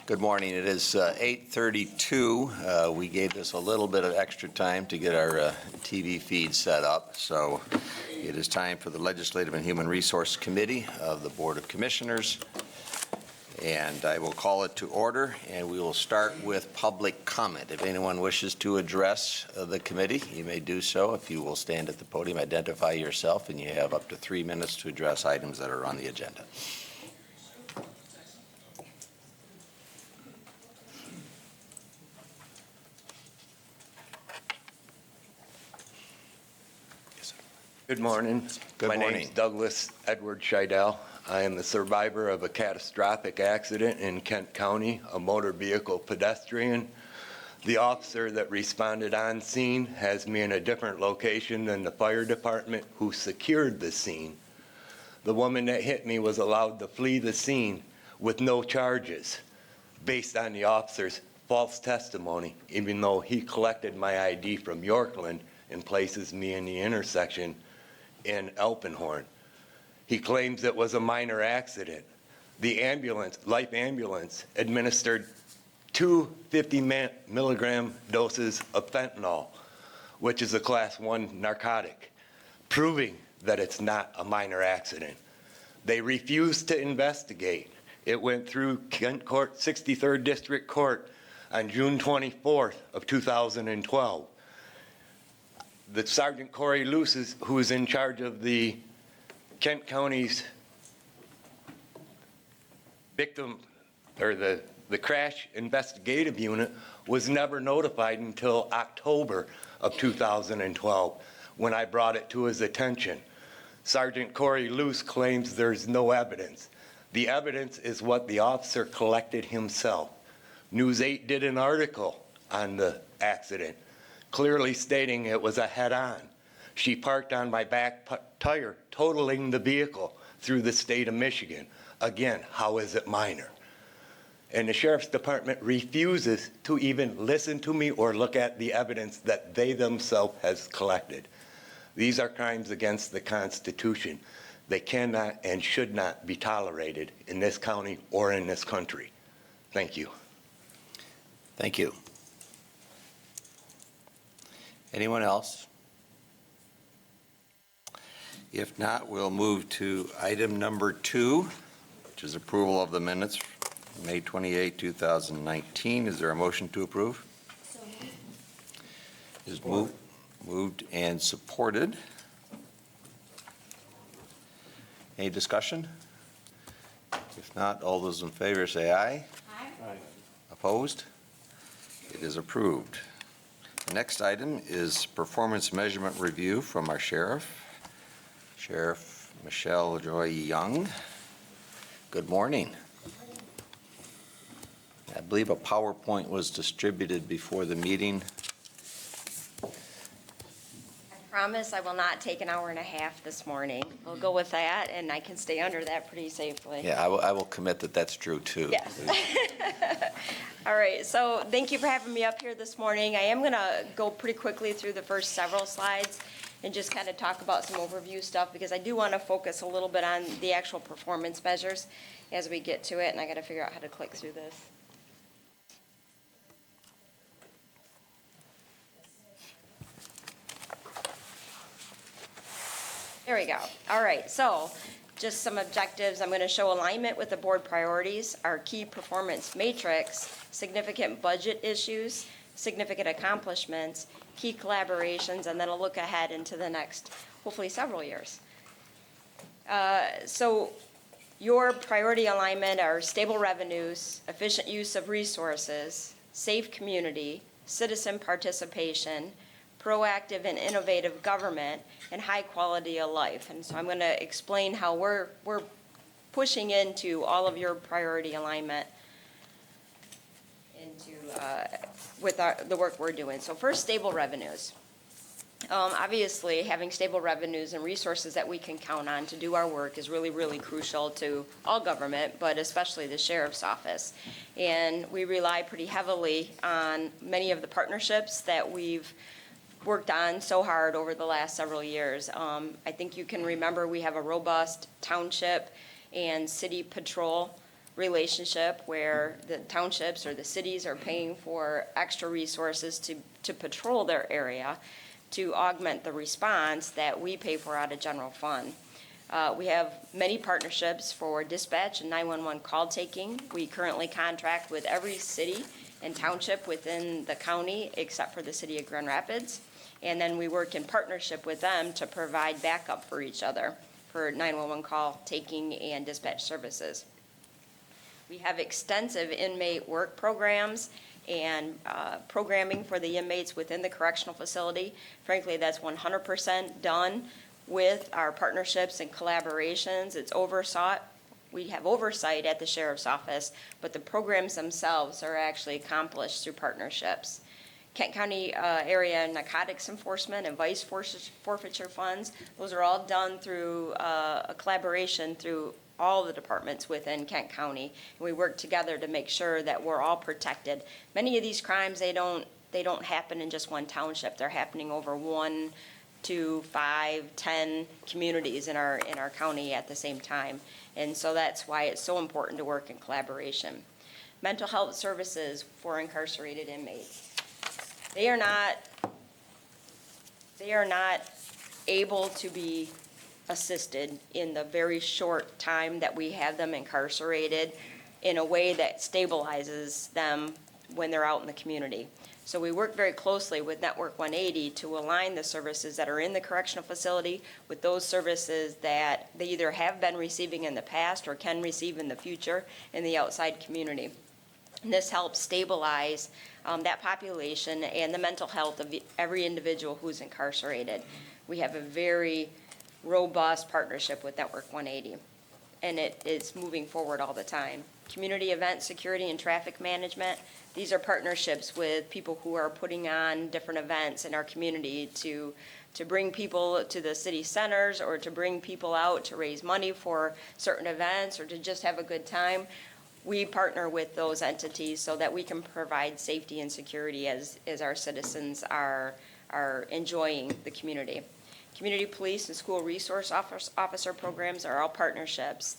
Good morning. It is 8:32. We gave this a little bit of extra time to get our TV feed set up, so it is time for the Legislative and Human Resource Committee of the Board of Commissioners, and I will call it to order, and we will start with public comment. If anyone wishes to address the committee, you may do so. If you will stand at the podium, identify yourself, and you have up to 3 minutes to address items that are on the agenda. Good morning. Good morning. My name is Douglas Edward Scheidel. I am the survivor of a catastrophic accident in Kent County, a motor vehicle pedestrian. The officer that responded on scene has me in a different location than the fire department who secured the scene. The woman that hit me was allowed to flee the scene with no charges based on the officer's false testimony, even though he collected my ID from Yorkland and places me in the intersection in Alpenhorn. He claims it was a minor accident. The ambulance, Life Ambulance, administered 2 50-milligram doses of fentanyl, which is a class 1 narcotic, proving that it's not a minor accident. They refused to investigate. It went through Kent Court, 63rd District Court on June 24th of 2012. The Sergeant Corey Luce, who is in charge of the Kent County's victim, or the crash investigative unit, was never notified until October of 2012 when I brought it to his attention. Sergeant Corey Luce claims there's no evidence. The evidence is what the officer collected himself. News 8 did an article on the accident, clearly stating it was a head-on. She parked on my back tire, totaling the vehicle through the state of Michigan. Again, how is it minor? And the Sheriff's Department refuses to even listen to me or look at the evidence that they themselves has collected. These are crimes against the Constitution. They cannot and should not be tolerated in this county or in this country. Thank you. Thank you. Anyone else? If not, we'll move to item number 2, which is approval of the minutes, May 28, 2019. Is there a motion to approve? So Is moved and supported. Any discussion? If not, all those in favor say aye. Aye. Opposed? It is approved. The next item is performance measurement review from our sheriff, Sheriff Michelle Joy Young. Good morning. I believe a PowerPoint was distributed before the meeting. I promise I will not take an hour and a half this morning. We'll go with that, and I can stay under that pretty safely. Yeah, I will commit that that's true too. Yes. All right, so thank you for having me up here this morning. I am going to go pretty quickly through the first several slides and just kind of talk about some overview stuff, because I do want to focus a little bit on the actual performance measures as we get to it, and I got to figure out how to click through this. There we go. All right, so just some objectives. I'm going to show alignment with the board priorities, our key performance matrix, significant budget issues, significant accomplishments, key collaborations, and then a look ahead into the next, hopefully, several years. So your priority alignment are stable revenues, efficient use of resources, safe community, citizen participation, proactive and innovative government, and high quality of life. And so I'm going to explain how we're pushing into all of your priority alignment into with the work we're doing. So first, stable revenues. Obviously, having stable revenues and resources that we can count on to do our work is really, really crucial to all government, but especially the Sheriff's Office. And we rely pretty heavily on many of the partnerships that we've worked on so hard over the last several years. I think you can remember we have a robust township and city patrol relationship where the townships or the cities are paying for extra resources to patrol their area to augment the response that we pay for out of general fund. We have many partnerships for dispatch and 911 call taking. We currently contract with every city and township within the county except for the city of Grand Rapids. And then we work in partnership with them to provide backup for each other for 911 call taking and dispatch services. We have extensive inmate work programs and programming for the inmates within the correctional facility. Frankly, that's 100% done with our partnerships and collaborations. It's oversought. We have oversight at the sheriff's office, but the programs themselves are actually accomplished through partnerships. Kent County area narcotics enforcement and vice forfeiture funds, those are all done through a collaboration through all the departments within Kent County. And we work together to make sure that we're all protected. Many of these crimes, they don't happen in just one township. They're happening over 1, 2, 5, 10 communities in our county at the same time. And so that's why it's so important to work in collaboration. Mental health services for incarcerated inmates. They are not able to be assisted in the very short time that we have them incarcerated in a way that stabilizes them when they're out in the community. So we work very closely with Network 180 to align the services that are in the correctional facility with those services that they either have been receiving in the past or can receive in the future in the outside community. And this helps stabilize that population and the mental health of every individual who's incarcerated. We have a very robust partnership with Network 180, and it is moving forward all the time. Community event security and traffic management. These are partnerships with people who are putting on different events in our community to bring people to the city centers or to bring people out to raise money for certain events or to just have a good time. We partner with those entities so that we can provide safety and security as our citizens are enjoying the community. Community police and school resource officer programs are all partnerships.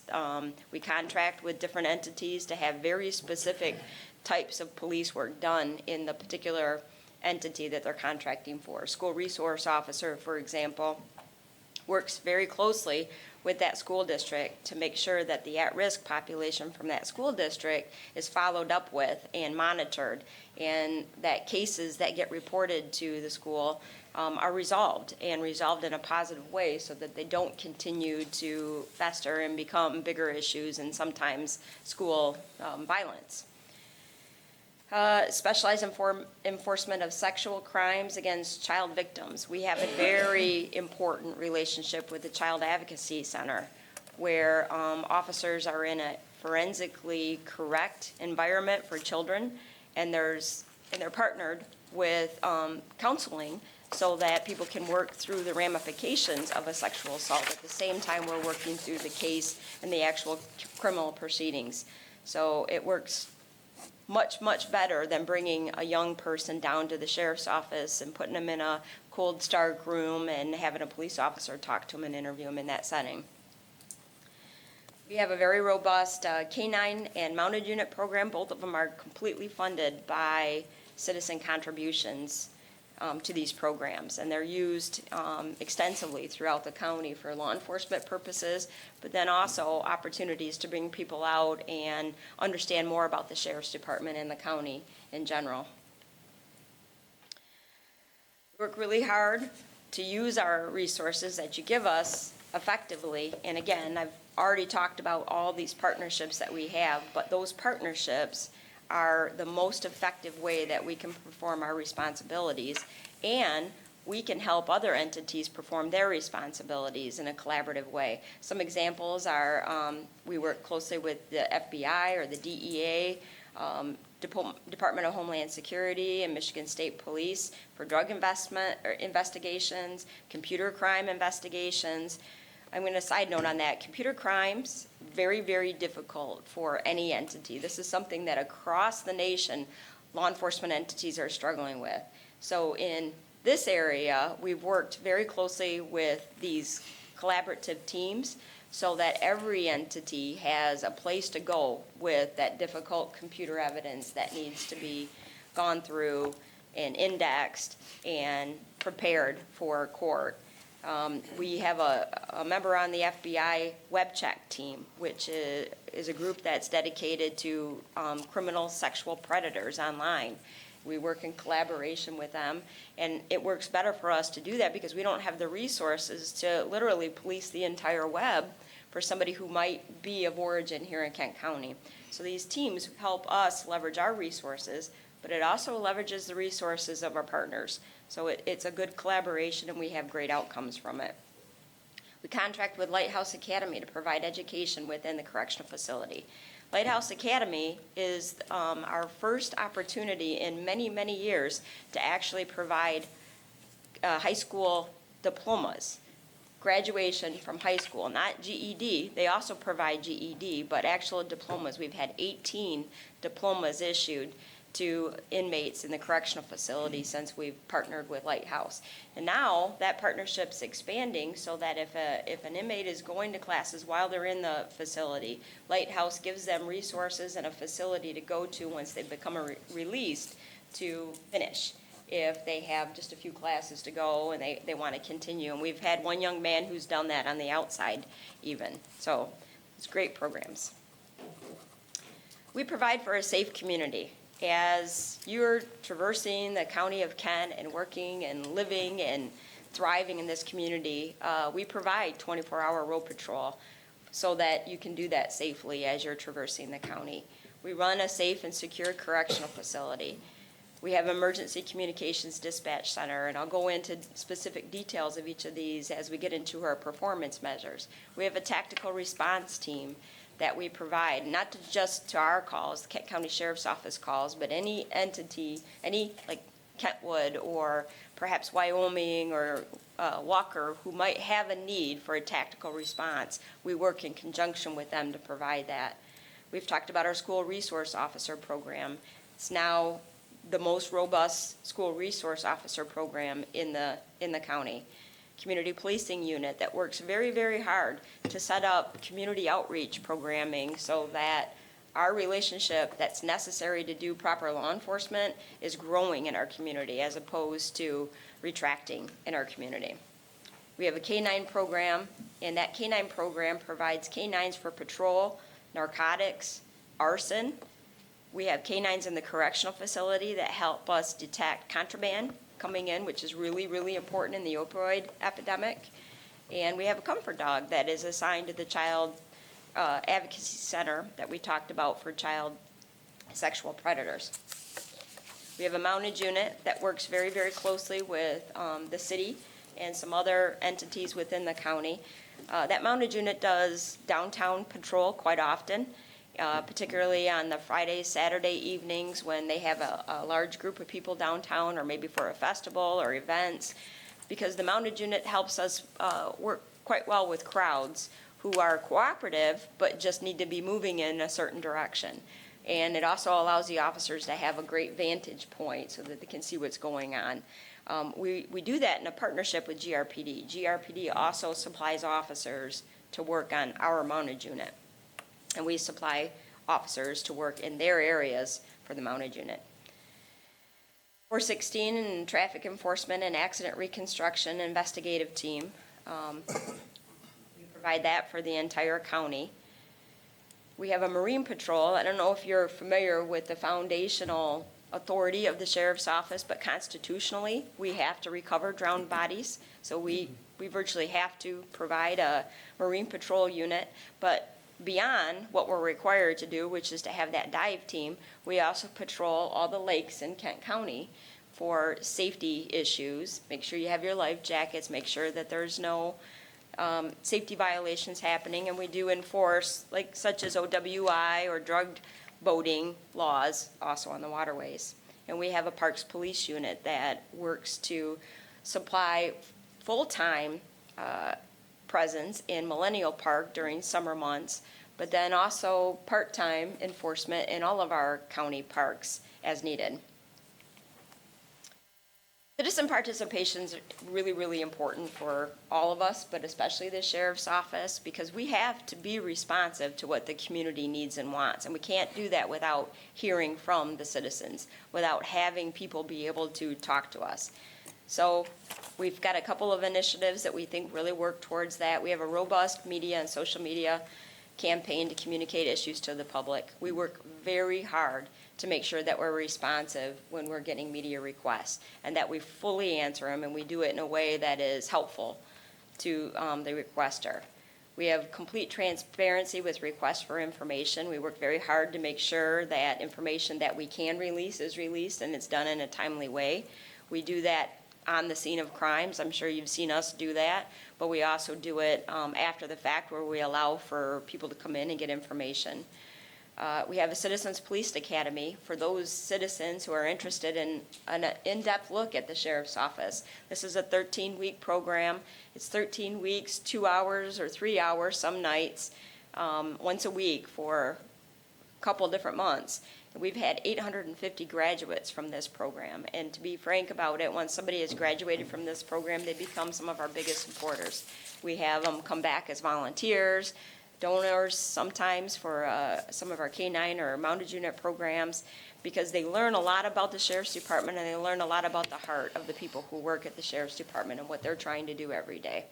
We contract with different entities to have very specific types of police work done in the particular entity that they're contracting for. School resource officer, for example, works very closely with that school district to make sure that the at-risk population from that school district is followed up with and monitored, and that cases that get reported to the school are resolved and resolved in a positive way so that they don't continue to fester and become bigger issues and sometimes school violence. Specialized enforcement of sexual crimes against child victims. We have a very important relationship with the Child Advocacy Center where officers are in a forensically correct environment for children, and they're partnered with counseling so that people can work through the ramifications of a sexual assault. At the same time, we're working through the case and the actual criminal proceedings. So it works much, much better than bringing a young person down to the sheriff's office and putting them in a cold, stark room and having a police officer talk to them and interview them in that setting. We have a very robust K-9 and mounted unit program. Both of them are completely funded by citizen contributions to these programs, and they're used extensively throughout the county for law enforcement purposes, but then also opportunities to bring people out and understand more about the sheriff's department and the county in general. We work really hard to use our resources that you give us effectively, and again, I've already talked about all these partnerships that we have, but those partnerships are the most effective way that we can perform our responsibilities, and we can help other entities perform their responsibilities in a collaborative way. Some examples are we work closely with the FBI or the DEA, Department of Homeland Security and Michigan State Police for drug investigations, computer crime investigations. I'm going to side note on that. Computer crimes, very, very difficult for any entity. This is something that across the nation, law enforcement entities are struggling with. So in this area, we've worked very closely with these collaborative teams so that every entity has a place to go with that difficult computer evidence that needs to be gone through and indexed and prepared for court. We have a member on the FBI web check team, which is a group that's dedicated to criminal sexual predators online. We work in collaboration with them, and it works better for us to do that because we don't have the resources to literally police the entire web for somebody who might be of origin here in Kent County. So these teams help us leverage our resources, but it also leverages the resources of our partners. So it's a good collaboration, and we have great outcomes from it. We contract with Lighthouse Academy to provide education within the correctional facility. Lighthouse Academy is our first opportunity in many, many years to actually provide high school diplomas, graduation from high school, not GED. They also provide GED, but actual diplomas. We've had 18 diplomas issued to inmates in the correctional facility since we've partnered with Lighthouse. And now that partnership's expanding so that if an inmate is going to classes while they're in the facility, Lighthouse gives them resources and a facility to go to once they become released to finish, if they have just a few classes to go and they want to continue. And we've had one young man who's done that on the outside even. So it's great programs. We provide for a safe community. As you're traversing the county of Kent and working and living and thriving in this community, we provide 24-hour road patrol so that you can do that safely as you're traversing the county. We run a safe and secure correctional facility. We have emergency communications dispatch center, and I'll go into specific details of each of these as we get into our performance measures. We have a tactical response team that we provide, not just to our calls, the Kent County Sheriff's Office calls, but any entity, any like Kentwood or perhaps Wyoming or Walker who might have a need for a tactical response. We work in conjunction with them to provide that. We've talked about our school resource officer program. It's now the most robust school resource officer program in the county. Community policing unit that works very, very hard to set up community outreach programming so that our relationship that's necessary to do proper law enforcement is growing in our community as opposed to retracting in our community. We have a K-9 program, and that K-9 program provides K-9s for patrol, narcotics, arson. We have K-9s in the correctional facility that help us detect contraband coming in, which is really, really important in the opioid epidemic. And we have a comfort dog that is assigned to the Child Advocacy Center that we talked about for child sexual predators. We have a mounted unit that works very, very closely with the city and some other entities within the county. That mounted unit does downtown patrol quite often, particularly on the Friday, Saturday evenings when they have a large group of people downtown, or maybe for a festival or events, because the mounted unit helps us work quite well with crowds who are cooperative but just need to be moving in a certain direction. And it also allows the officers to have a great vantage point so that they can see what's going on. We do that in a partnership with GRPD. GRPD also supplies officers to work on our mounted unit, and we supply officers to work in their areas for the mounted unit. 416 and traffic enforcement and accident reconstruction investigative team. We provide that for the entire county. We have a Marine Patrol. I don't know if you're familiar with the foundational authority of the Sheriff's Office, but constitutionally, we have to recover drowned bodies. So we virtually have to provide a Marine Patrol unit. But beyond what we're required to do, which is to have that dive team, we also patrol all the lakes in Kent County for safety issues. Make sure you have your life jackets, make sure that there's no safety violations happening, and we do enforce, like such as OWI or drug boating laws also on the waterways. And we have a Parks Police unit that works to supply full-time presence in Millennial Park during summer months, but then also part-time enforcement in all of our county parks as needed. Citizen participation is really, really important for all of us, but especially the sheriff's office, because we have to be responsive to what the community needs and wants. And we can't do that without hearing from the citizens, without having people be able to talk to us. So we've got a couple of initiatives that we think really work towards that. We have a robust media and social media campaign to communicate issues to the public. We work very hard to make sure that we're responsive when we're getting media requests and that we fully answer them, and we do it in a way that is helpful to the requester. We have complete transparency with requests for information. We work very hard to make sure that information that we can release is released and it's done in a timely way. We do that on the scene of crimes. I'm sure you've seen us do that, but we also do it after the fact, where we allow for people to come in and get information. We have a Citizens Police Academy for those citizens who are interested in an in-depth look at the sheriff's office. This is a 13-week program. It's 13 weeks, 2 hours or 3 hours some nights, once a week for a couple different months. We've had 850 graduates from this program, and to be frank about it, once somebody has graduated from this program, they become some of our biggest supporters. We have them come back as volunteers, donors sometimes for some of our K-9 or mounted unit programs, because they learn a lot about the Sheriff's Department and they learn a lot about the heart of the people who work at the Sheriff's Department and what they're trying to do every day.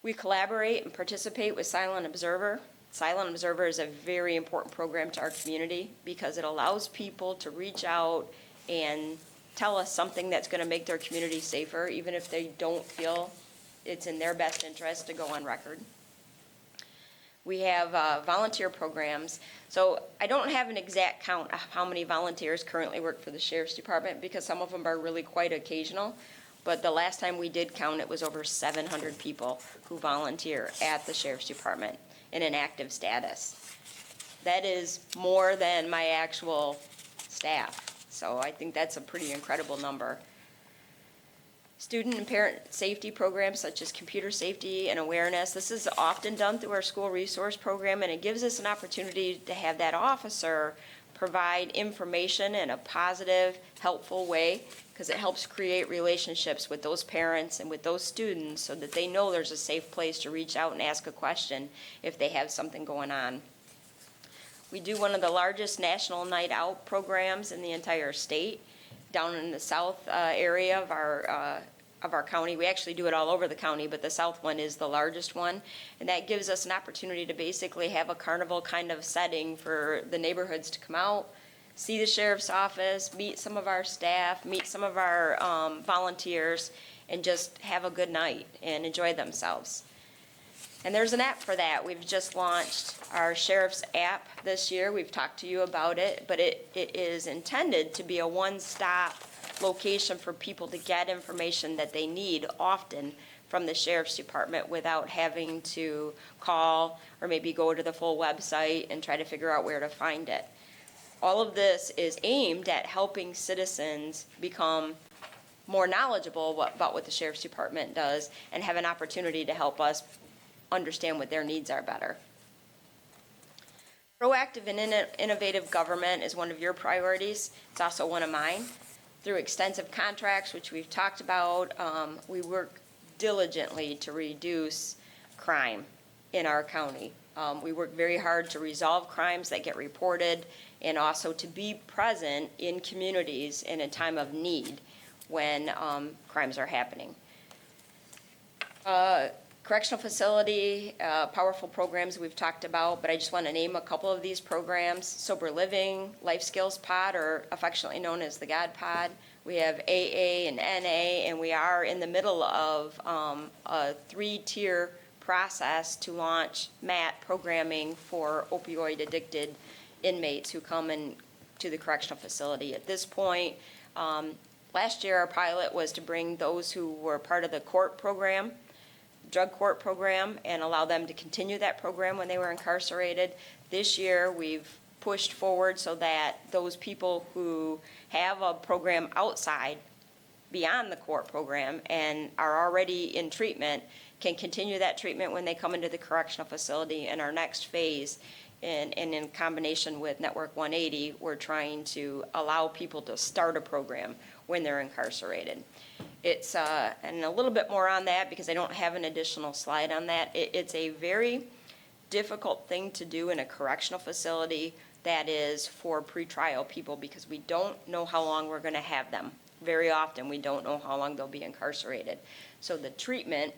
We collaborate and participate with Silent Observer. Silent Observer is a very important program to our community because it allows people to reach out and tell us something that's going to make their community safer, even if they don't feel it's in their best interest to go on record. We have volunteer programs. So I don't have an exact count of how many volunteers currently work for the Sheriff's Department because some of them are really quite occasional. But the last time we did count, it was over 700 people who volunteer at the Sheriff's Department in an active status. That is more than my actual staff. So I think that's a pretty incredible number. Student and parent safety programs such as computer safety and awareness. This is often done through our school resource program, and it gives us an opportunity to have that officer provide information in a positive, helpful way, because it helps create relationships with those parents and with those students so that they know there's a safe place to reach out and ask a question if they have something going on. We do one of the largest national night out programs in the entire state, down in the south area of our county. We actually do it all over the county, but the south one is the largest one. And that gives us an opportunity to basically have a carnival kind of setting for the neighborhoods to come out, see the sheriff's office, meet some of our staff, meet some of our volunteers, and just have a good night and enjoy themselves. And there's an app for that. We've just launched our sheriff's app this year. We've talked to you about it, but it is intended to be a one-stop location for people to get information that they need often from the Sheriff's Department without having to call or maybe go to the full website and try to figure out where to find it. All of this is aimed at helping citizens become more knowledgeable about what the Sheriff's Department does and have an opportunity to help us understand what their needs are better. Proactive and innovative government is one of your priorities. It's also one of mine. Through extensive contracts, which we've talked about, we work diligently to reduce crime in our county. We work very hard to resolve crimes that get reported and also to be present in communities in a time of need when crimes are happening. Correctional facility, powerful programs we've talked about, but I just want to name a couple of these programs. Sober Living, Life Skills Pod, or affectionately known as the God Pod. We have AA and NA, and we are in the middle of a 3-tier process to launch MAT programming for opioid-addicted inmates who come in to the correctional facility. At this point, last year our pilot was to bring those who were part of the court program, drug court program, and allow them to continue that program when they were incarcerated. This year, we've pushed forward so that those people who have a program outside, beyond the court program, and are already in treatment, can continue that treatment when they come into the correctional facility. And our next phase, and in combination with Network 180, we're trying to allow people to start a program when they're incarcerated. It's, and a little bit more on that because I don't have an additional slide on that. It's a very difficult thing to do in a correctional facility that is for pretrial people because we don't know how long we're going to have them. Very often, we don't know how long they'll be incarcerated. So the treatment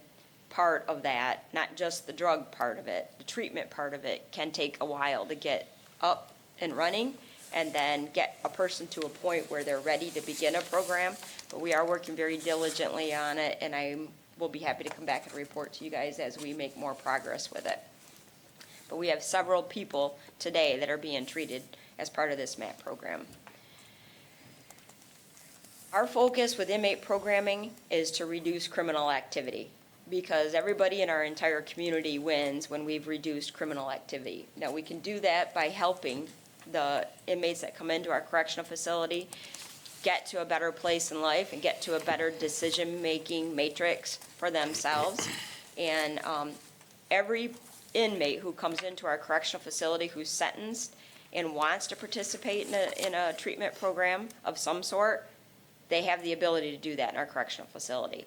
part of that, not just the drug part of it, the treatment part of it can take a while to get up and running and then get a person to a point where they're ready to begin a program. But we are working very diligently on it, and I will be happy to come back and report to you guys as we make more progress with it. But we have several people today that are being treated as part of this MAP program. Our focus with inmate programming is to reduce criminal activity because everybody in our entire community wins when we've reduced criminal activity. Now, we can do that by helping the inmates that come into our correctional facility get to a better place in life and get to a better decision-making matrix for themselves. And every inmate who comes into our correctional facility who's sentenced and wants to participate in a treatment program of some sort, they have the ability to do that in our correctional facility.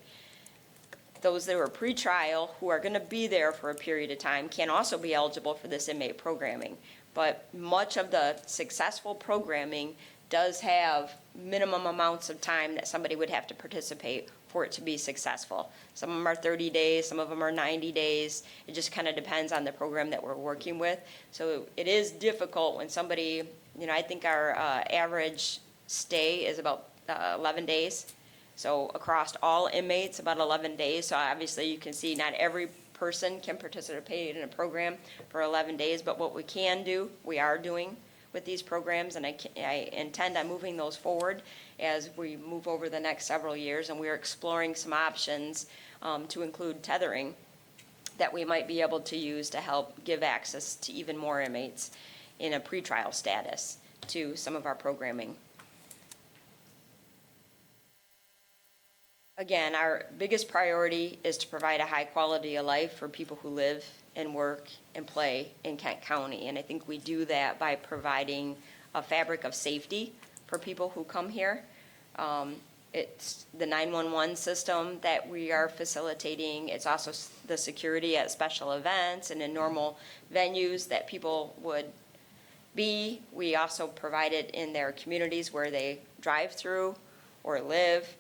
Those that are pretrial, who are going to be there for a period of time, can also be eligible for this inmate programming. But much of the successful programming does have minimum amounts of time that somebody would have to participate for it to be successful. Some of them are 30 days, some of them are 90 days. It just kind of depends on the program that we're working with. So it is difficult when somebody, I think our average stay is about 11 days. So across all inmates, about 11 days. So obviously you can see not every person can participate in a program for 11 days, but what we can do, we are doing with these programs, and I intend on moving those forward as we move over the next several years, and we're exploring some options to include tethering that we might be able to use to help give access to even more inmates in a pretrial status to some of our programming. Again, our biggest priority is to provide a high quality of life for people who live and work and play in Kent County. And I think we do that by providing a fabric of safety for people who come here. It's the 911 system that we are facilitating. It's also the security at special events and in normal venues that people would be. We also provide it in their communities where they drive through or live.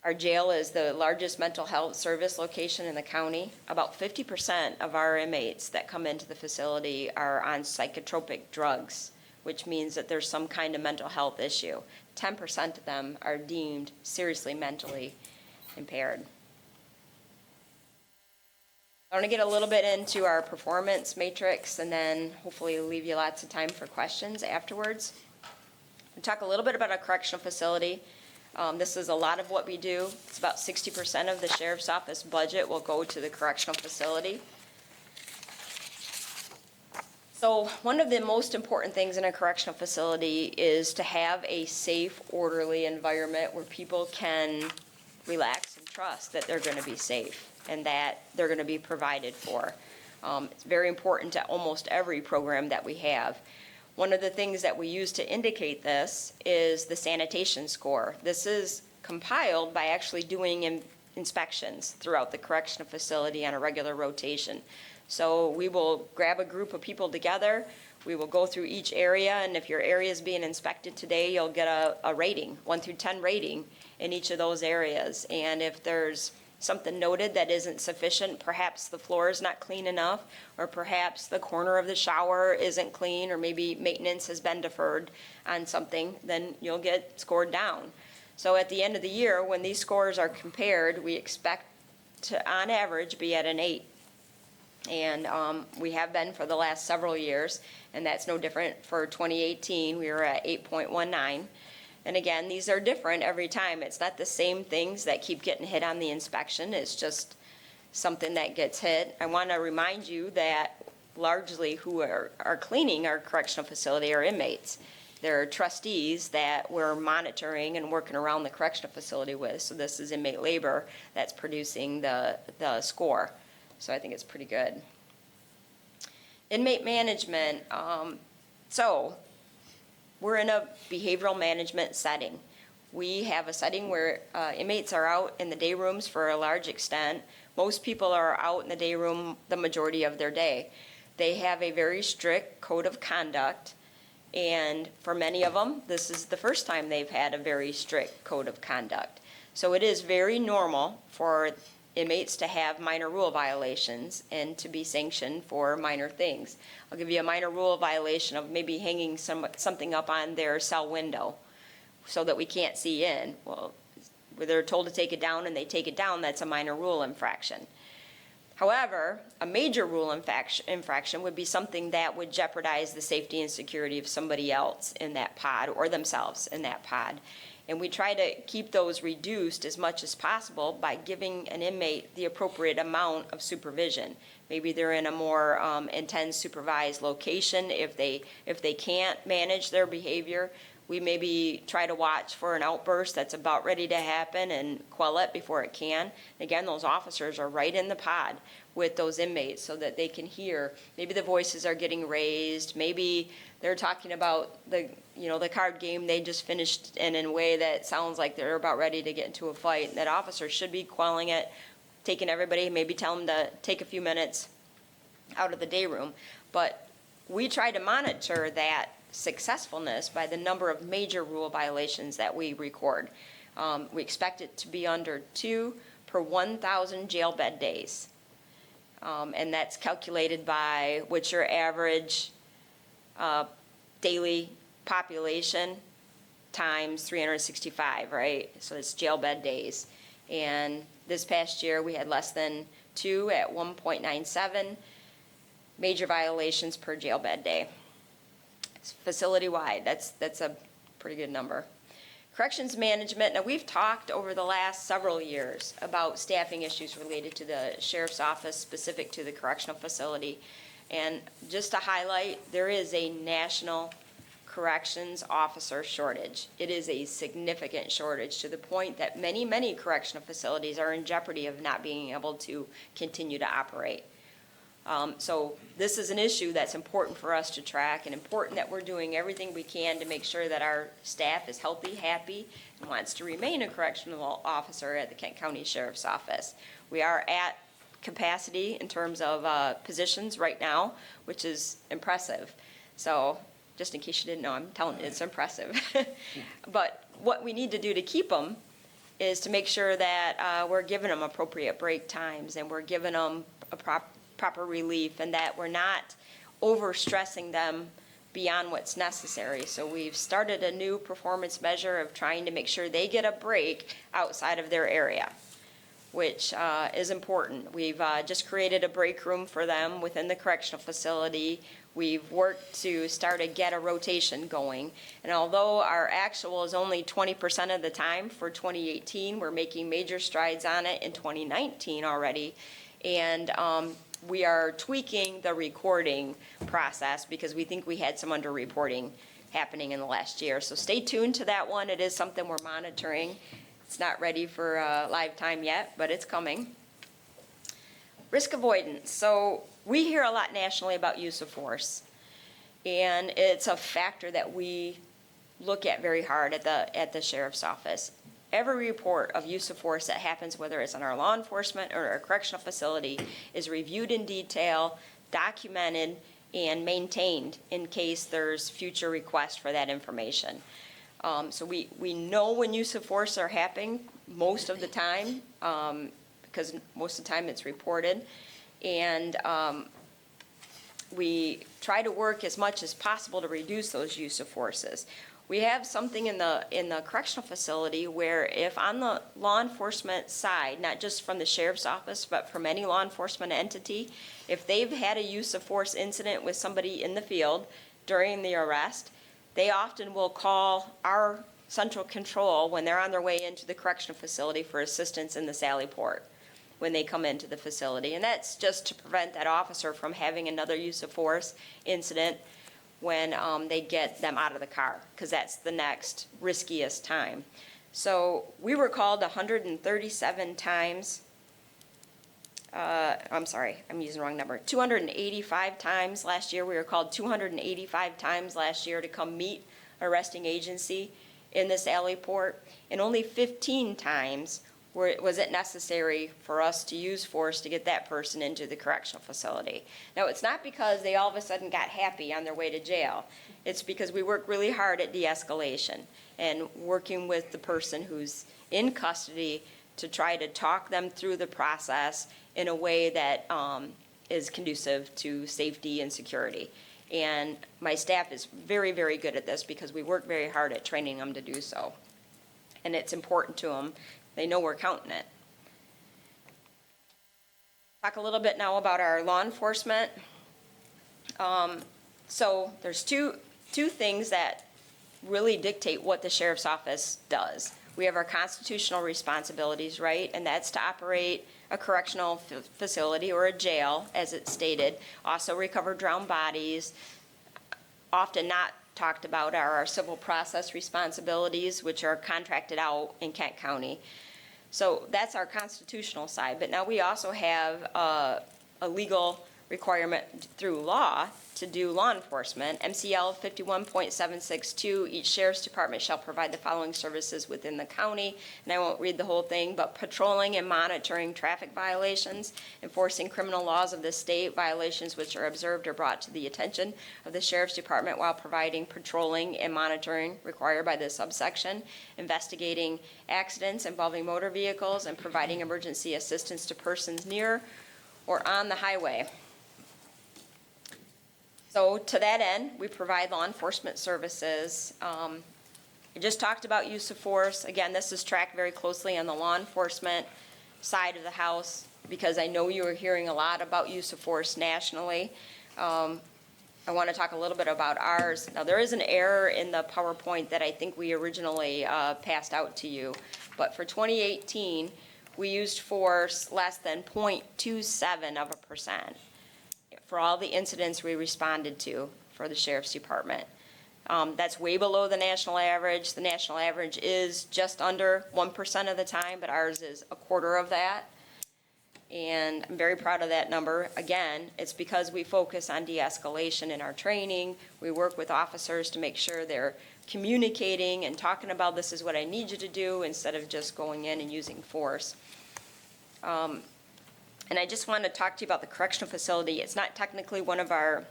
Our jail is the largest mental health service location in the county. About 50% of our inmates that come into the facility are on psychotropic drugs, which means that there's some kind of mental health issue. 10% of them are deemed seriously mentally impaired. I want to get a little bit into our performance matrix and then hopefully leave you lots of time for questions afterwards. We'll talk a little bit about our correctional facility. This is a lot of what we do. It's about 60% of the sheriff's office budget will go to the correctional facility. So one of the most important things in a correctional facility is to have a safe, orderly environment where people can relax and trust that they're going to be safe and that they're going to be provided for. It's very important to almost every program that we have. One of the things that we use to indicate this is the sanitation score. This is compiled by actually doing inspections throughout the correctional facility on a regular rotation. So we will grab a group of people together, we will go through each area, and if your area is being inspected today, you'll get a rating, 1 through 10 rating in each of those areas. And if there's something noted that isn't sufficient, perhaps the floor is not clean enough, or perhaps the corner of the shower isn't clean, or maybe maintenance has been deferred on something, then you'll get scored down. So at the end of the year, when these scores are compared, we expect to, on average, be at an 8. And we have been for the last several years, and that's no different for 2018. We were at 8.19. And again, these are different every time. It's not the same things that keep getting hit on the inspection. It's just something that gets hit. I want to remind you that largely who are cleaning our correctional facility are inmates. They're trustees that we're monitoring and working around the correctional facility with. So this is inmate labor that's producing the score. So I think it's pretty good. Inmate management. So we're in a behavioral management setting. We have a setting where inmates are out in the day rooms for a large extent. Most people are out in the day room the majority of their day. They have a very strict code of conduct, and for many of them, this is the first time they've had a very strict code of conduct. So it is very normal for inmates to have minor rule violations and to be sanctioned for minor things. I'll give you a minor rule violation of maybe hanging something up on their cell window so that we can't see in. Well, where they're told to take it down and they take it down, that's a minor rule infraction. However, a major rule infraction would be something that would jeopardize the safety and security of somebody else in that pod or themselves in that pod. And we try to keep those reduced as much as possible by giving an inmate the appropriate amount of supervision. Maybe they're in a more intense supervised location. If they can't manage their behavior, we maybe try to watch for an outburst that's about ready to happen and quell it before it can. Again, those officers are right in the pod with those inmates so that they can hear. Maybe the voices are getting raised. Maybe they're talking about the card game they just finished in a way that sounds like they're about ready to get into a fight. That officer should be quelling it, taking everybody, maybe tell them to take a few minutes out of the day room. But we try to monitor that successfulness by the number of major rule violations that we record. We expect it to be under 2 per 1,000 jail bed days. And that's calculated by what's your average daily population times 365, right? So it's jail bed days. And this past year, we had less than 2 at 1.97 major violations per jail bed day. Facility-wide, that's a pretty good number. Corrections management, now we've talked over the last several years about staffing issues related to the sheriff's office specific to the correctional facility. And just to highlight, there is a national corrections officer shortage. It is a significant shortage to the point that many, many correctional facilities are in jeopardy of not being able to continue to operate. So this is an issue that's important for us to track and important that we're doing everything we can to make sure that our staff is healthy, happy, and wants to remain a correctional officer at the Kent County Sheriff's Office. We are at capacity in terms of positions right now, which is impressive. So just in case you didn't know, I'm telling you, it's impressive. But what we need to do to keep them is to make sure that we're giving them appropriate break times and we're giving them a proper relief and that we're not overstressing them beyond what's necessary. So we've started a new performance measure of trying to make sure they get a break outside of their area, which is important. We've just created a break room for them within the correctional facility. We've worked to start to get a rotation going. And although our actual is only 20% of the time for 2018, we're making major strides on it in 2019 already. And we are tweaking the recording process because we think we had some underreporting happening in the last year. So stay tuned to that one. It is something we're monitoring. It's not ready for live time yet, but it's coming. Risk avoidance. So we hear a lot nationally about use of force, and it's a factor that we look at very hard at the sheriff's office. Every report of use of force that happens, whether it's in our law enforcement or our correctional facility, is reviewed in detail, documented, and maintained in case there's future requests for that information. So we know when use of force are happening most of the time, because most of the time it's reported. And we try to work as much as possible to reduce those use of forces. We have something in the correctional facility where if on the law enforcement side, not just from the sheriff's office, but from any law enforcement entity, if they've had a use of force incident with somebody in the field during the arrest, they often will call our central control when they're on their way into the correctional facility for assistance in the Sally Port when they come into the facility. And that's just to prevent that officer from having another use of force incident when they get them out of the car, because that's the next riskiest time. So we were called 137 times. I'm sorry, I'm using the wrong number. 285 times last year. We were called 285 times last year to come meet arresting agency. in this alley port, and only 15 times was it necessary for us to use force to get that person into the correctional facility. Now, it's not because they all of a sudden got happy on their way to jail. It's because we work really hard at de-escalation and working with the person who's in custody to try to talk them through the process in a way that is conducive to safety and security. And my staff is very, very good at this because we work very hard at training them to do so. And it's important to them. They know we're counting it. Talk a little bit now about our law enforcement. So there's two things that really dictate what the sheriff's office does. We have our constitutional responsibilities, right? And that's to operate a correctional facility or a jail, as it's stated. Also recover drowned bodies. Often not talked about are our civil process responsibilities, which are contracted out in Kent County. So that's our constitutional side. But now we also have a legal requirement through law to do law enforcement. MCL 51.762, each sheriff's department shall provide the following services within the county. And I won't read the whole thing, but patrolling and monitoring traffic violations, enforcing criminal laws of the state, violations which are observed or brought to the attention of the sheriff's department while providing patrolling and monitoring required by this subsection, investigating accidents involving motor vehicles, and providing emergency assistance to persons near or on the highway. So to that end, we provide law enforcement services. I just talked about use of force. Again, this is tracked very closely on the law enforcement side of the house because I know you are hearing a lot about use of force nationally. I want to talk a little bit about ours. Now, there is an error in the PowerPoint that I think we originally passed out to you. But for 2018, we used force less than 0.27% for all the incidents we responded to for the sheriff's department. That's way below the national average. The national average is just under 1% of the time, but ours is a quarter of that. And I'm very proud of that number. Again, it's because we focus on de-escalation in our training. We work with officers to make sure they're communicating and talking about this is what I need you to do instead of just going in and using force. And I just want to talk to you about the correctional facility. It's not technically one of our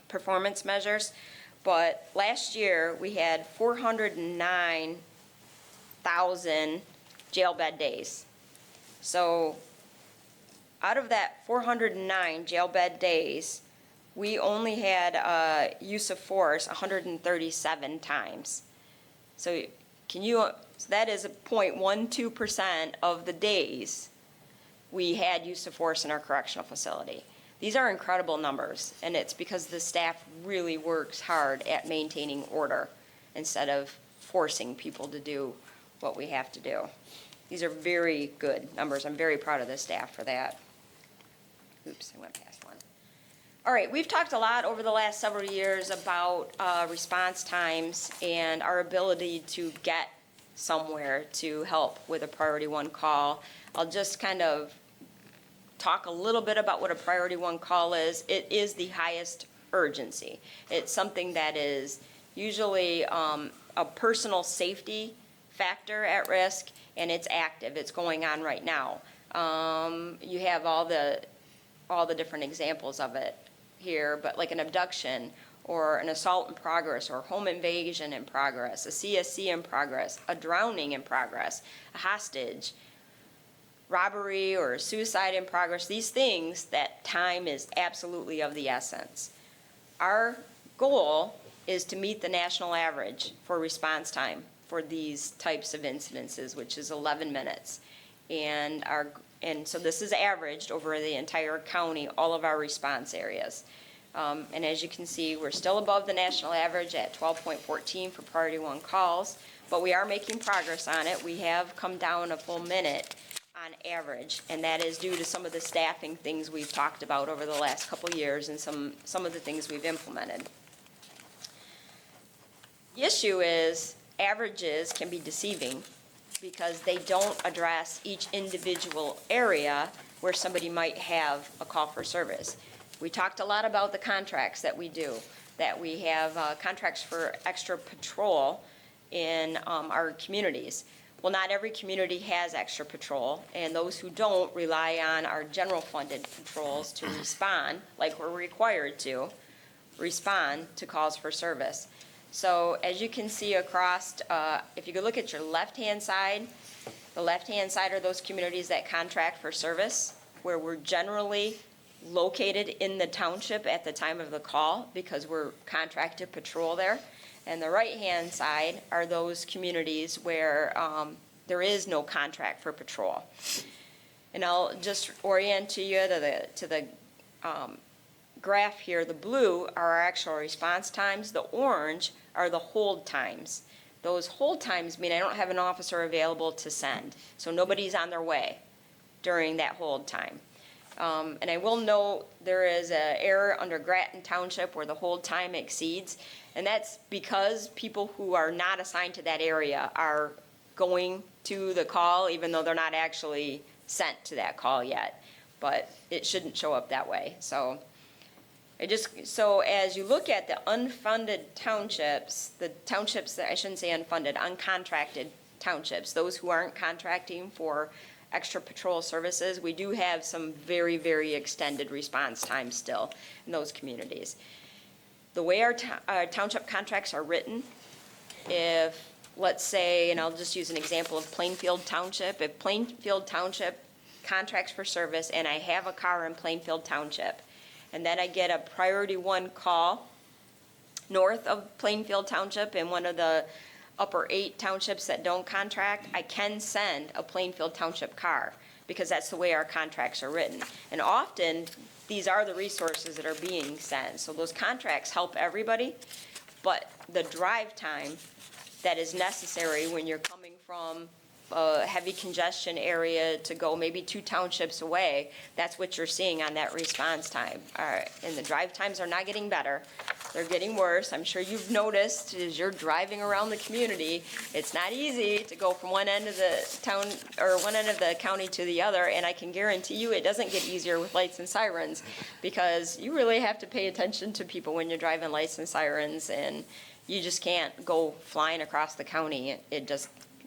performance measures, but last year we had 409,000 jail bed days. So out of that 409 jail bed days, we only had use of force 137 times. So that is 0.12% of the days we had use of force in our correctional facility. These are incredible numbers, and it's because the staff really works hard at maintaining order instead of forcing people to do what we have to do. These are very good numbers. I'm very proud of the staff for that. Oops, I went past one. All right, we've talked a lot over the last several years about response times and our ability to get somewhere to help with a priority one call. I'll just kind of talk a little bit about what a priority one call is. It is the highest urgency. It's something that is usually a personal safety factor at risk, and it's active. It's going on right now. You have all the different examples of it here, but like an abduction or an assault in progress or home invasion in progress, a CSC in progress, a drowning in progress, a hostage, robbery or suicide in progress, these things that time is absolutely of the essence. Our goal is to meet the national average for response time for these types of incidences, which is 11 minutes. And so this is averaged over the entire county, all of our response areas. And as you can see, we're still above the national average at 12.14 for priority one calls, but we are making progress on it. We have come down a full minute on average, and that is due to some of the staffing things we've talked about over the last couple of years and some of the things we've implemented. The issue is averages can be deceiving because they don't address each individual area where somebody might have a call for service. We talked a lot about the contracts that we do, that we have contracts for extra patrol, in our communities. Well, not every community has extra patrol, and those who don't rely on our general funded patrols to respond, like we're required to, respond to calls for service. So as you can see across, if you could look at your left-hand side, the left-hand side are those communities that contract for service, where we're generally located in the township at the time of the call because we're contracted patrol there. And the right-hand side are those communities where there is no contract for patrol. And I'll just orient you to the graph here. The blue are our actual response times. The orange are the hold times. Those hold times mean I don't have an officer available to send, so nobody's on their way during that hold time. And I will note there is an error under Grattan Township where the hold time exceeds, and that's because people who are not assigned to that area are going to the call, even though they're not actually sent to that call yet. But it shouldn't show up that way. So as you look at the unfunded townships, the townships that, I shouldn't say unfunded, uncontracted townships, those who aren't contracting for extra patrol services, we do have some very, very extended response times still in those communities. The way our township contracts are written, if, let's say, and I'll just use an example of Plainfield Township, if Plainfield Township contracts for service and I have a car in Plainfield Township, and then I get a priority 1 call north of Plainfield Township in one of the upper 8 townships that don't contract, I can send a Plainfield Township car because that's the way our contracts are written. And often, these are the resources that are being sent. So those contracts help everybody, but the drive time that is necessary when you're coming from a heavy congestion area to go maybe 2 townships away, that's what you're seeing on that response time. All right, and the drive times are not getting better. They're getting worse. I'm sure you've noticed as you're driving around the community, it's not easy to go from one end of the town or one end of the county to the other, and I can guarantee you it doesn't get easier with lights and sirens because you really have to pay attention to people when you're driving lights and sirens, and you just can't go flying across the county.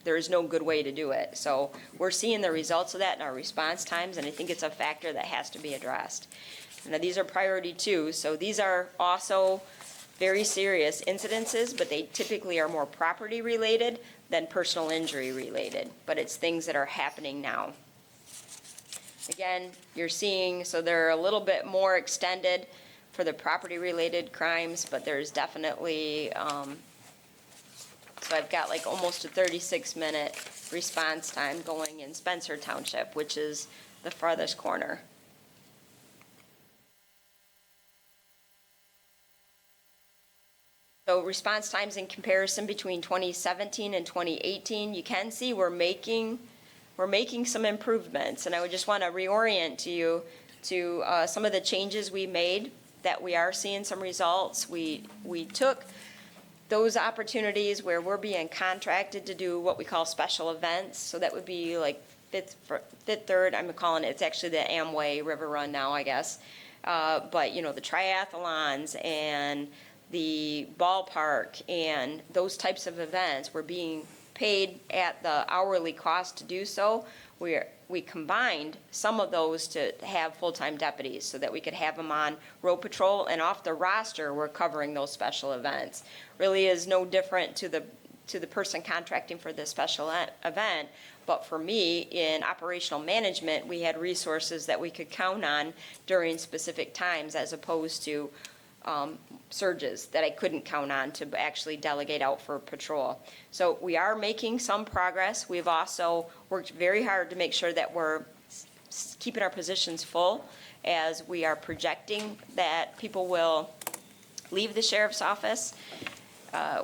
There is no good way to do it. So we're seeing the results of that in our response times, and I think it's a factor that has to be addressed. Now, these are priority 2, so these are also very serious incidences, but they typically are more property related than personal injury related, but it's things that are happening now. Again, you're seeing, so they're a little bit more extended for the property related crimes, but there's definitely, so I've got like almost a 36-minute response time going in Spencer Township, which is the farthest corner. So response times in comparison between 2017 and 2018, you can see we're making some improvements. And I would just want to reorient you to some of the changes we made that we are seeing some results. We took those opportunities where we're being contracted to do what we call special events. So that would be like Fifth Third, I'm calling it, it's actually the Amway River Run now, I guess. But, you know, the triathlons and the ballpark and those types of events were being paid at the hourly cost to do so. We combined some of those to have full-time deputies so that we could have them on road patrol, and off the roster, we're covering those special events. Really is no different to the person contracting for the special event, but for me, in operational management, we had resources that we could count on during specific times as opposed to surges that I couldn't count on to actually delegate out for patrol. So we are making some progress. We've also worked very hard to make sure that we're keeping our positions full as we are projecting that people will leave the sheriff's office.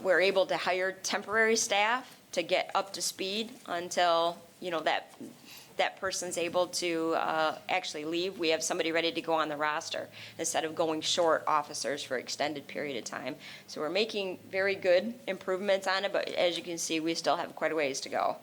We're able to hire temporary staff to get up to speed until, you know, that person's able to actually leave. We have somebody ready to go on the roster instead of going short officers for extended period of time. So we're making very good improvements on it, but as you can see, we still have quite a ways to go.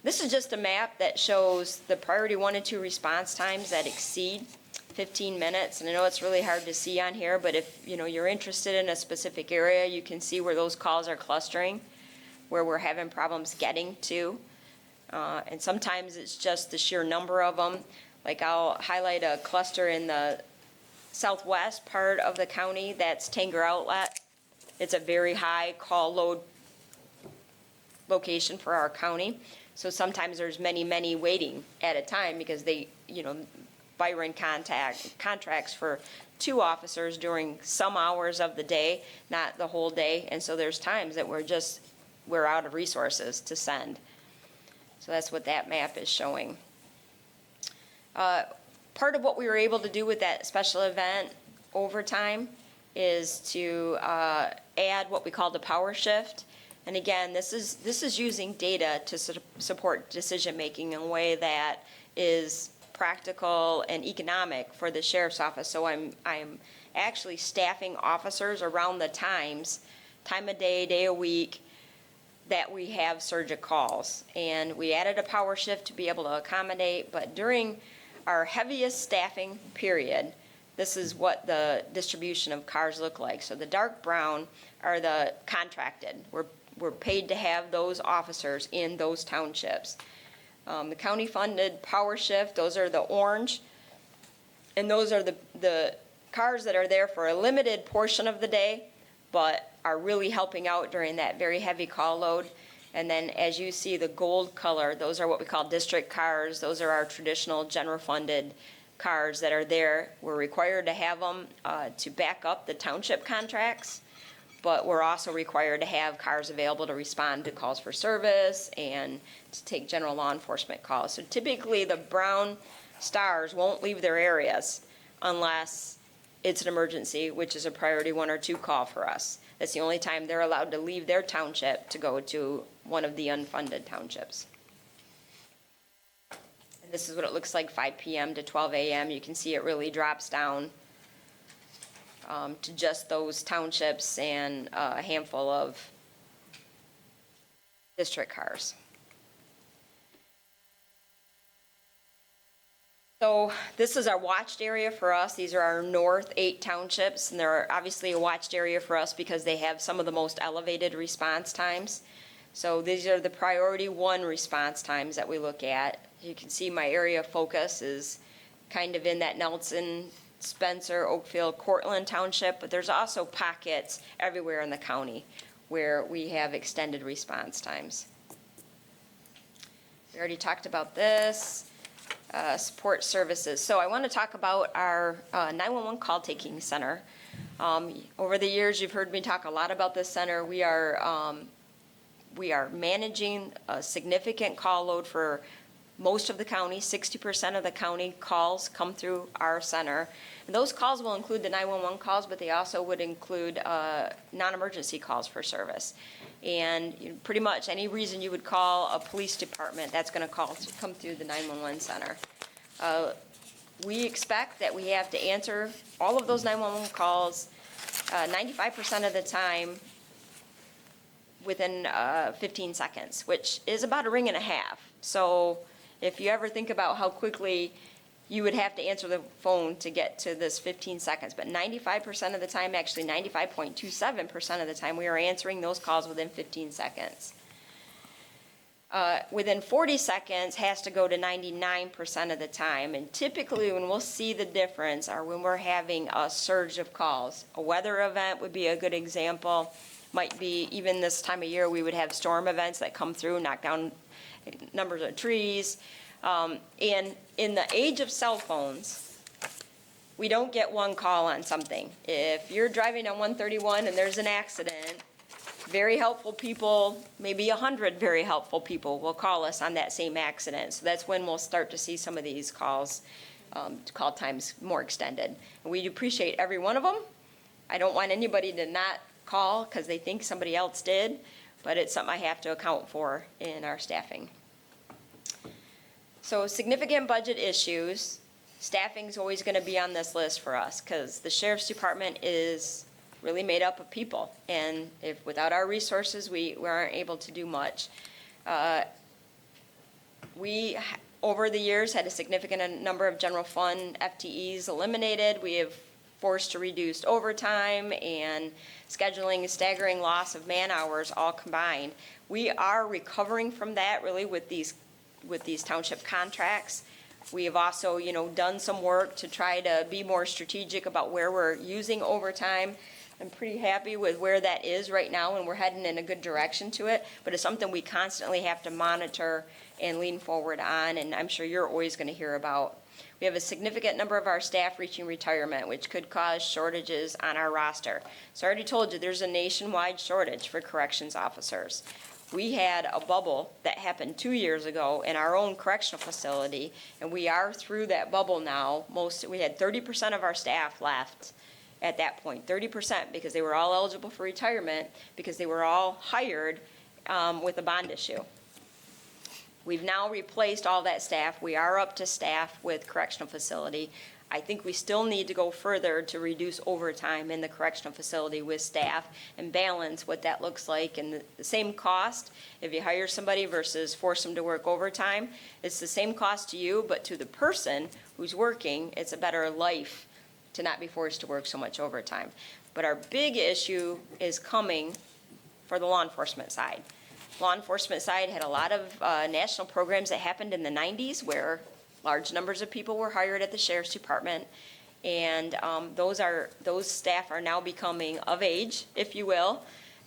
This is just a map that shows the priority 1 and 2 response times that exceed 15 minutes. And I know it's really hard to see on here, but if, you're interested in a specific area, you can see where those calls are clustering, where we're having problems getting to. And sometimes it's just the sheer number of them. Like I'll highlight a cluster in the southwest part of the county, that's Tanger Outlet. It's a very high call load location for our county. So sometimes there's many waiting at a time because they, Byron contracts for 2 officers during some hours of the day, not the whole day. And so there's times that we're out of resources to send. So that's what that map is showing. Part of what we were able to do with that special event overtime is to add what we call the power shift. And again, this is using data to support decision-making in a way that is practical and economic for the sheriff's office. So I'm actually staffing officers around the time of day of week that we have surge of calls. And we added a power shift to be able to accommodate, but during our heaviest staffing period, this is what the distribution of cars look like. So the dark brown are the contracted. We're paid to have those officers in those townships. The county-funded power shift, those are the orange, and those are the cars that are there for a limited portion of the day, but are really helping out during that very heavy call load. And then as you see, the gold color, those are what we call district cars. Those are our traditional general-funded cars that are there. We're required to have them to back up the township contracts, but we're also required to have cars available to respond to calls for service and to take general law enforcement calls. So typically the brown stars won't leave their areas unless it's an emergency, which is a priority 1 or 2 call for us. That's the only time they're allowed to leave their township to go to one of the unfunded townships. And this is what it looks like 5 p.m. to 12 a.m. You can see it really drops down to just those townships and a handful of district cars. So this is our watched area for us. These are our north 8 townships, and they're obviously a watched area for us because they have some of the most elevated response times. So these are the priority 1 response times that we look at. You can see my area of focus is kind of in that Nelson, Spencer, Oakfield, Cortland Township, but there's also pockets everywhere in the county where we have extended response times. We already talked about this. Support services. So I want to talk about our 911 call taking center. Over the years, you've heard me talk a lot about this center. We are managing a significant call load for most of the county. 60% of the county calls come through our center. And those calls will include the 911 calls, but they also would include non-emergency calls for service. And pretty much any reason you would call a police department, that's going to come through the 911 center. We expect that we have to answer all of those 911 calls 95% of the time within 15 seconds, which is about a ring and a half. So if you ever think about how quickly you would have to answer the phone to get to this 15 seconds. But 95% of the time, actually 95.27% of the time, we are answering those calls within 15 seconds. Within 40 seconds has to go to 99% of the time. And typically when we'll see the difference are when we're having a surge of calls. A weather event would be a good example. Might be even this time of year we would have storm events that come through, knock down numbers of trees. And in the age of cell phones, we don't get one call on something. If you're driving on 131 and there's an accident, very helpful people, maybe 100 very helpful people will call us on that same accident. So that's when we'll start to see some of these calls, call times more extended. And we appreciate every one of them. I don't want anybody to not call because they think somebody else did, but it's something I have to account for in our staffing. So significant budget issues, staffing is always going to be on this list for us because the Sheriff's Department is really made up of people. And if without our resources, we aren't able to do much. We over the years, had a significant number of general fund FTEs eliminated. We have forced to reduce overtime and scheduling a staggering loss of man hours all combined. We are recovering from that really with these township contracts. We have also, done some work to try to be more strategic about where we're using overtime. I'm pretty happy with where that is right now, and we're heading in a good direction to it, but it's something we constantly have to monitor and lean forward on, and I'm sure you're always going to hear about. We have a significant number of our staff reaching retirement, which could cause shortages on our roster. So I already told you, there's a nationwide shortage for corrections officers. We had a bubble that happened 2 years ago in our own correctional facility, and we are through that bubble now. We had 30% of our staff left at that point, 30%, because they were all eligible for retirement, because they were all hired with a bond issue. We've now replaced all that staff. We are up to staff with correctional facility. I think we still need to go further to reduce overtime in the correctional facility with staff and balance what that looks like. And the same cost, if you hire somebody versus force them to work overtime, it's the same cost to you, but to the person who's working, it's a better life to not be forced to work so much overtime. But our big issue is coming for the law enforcement side. Law enforcement side had a lot of national programs that happened in the 90s where large numbers of people were hired at the sheriff's department, and those staff are now becoming of age, if you will,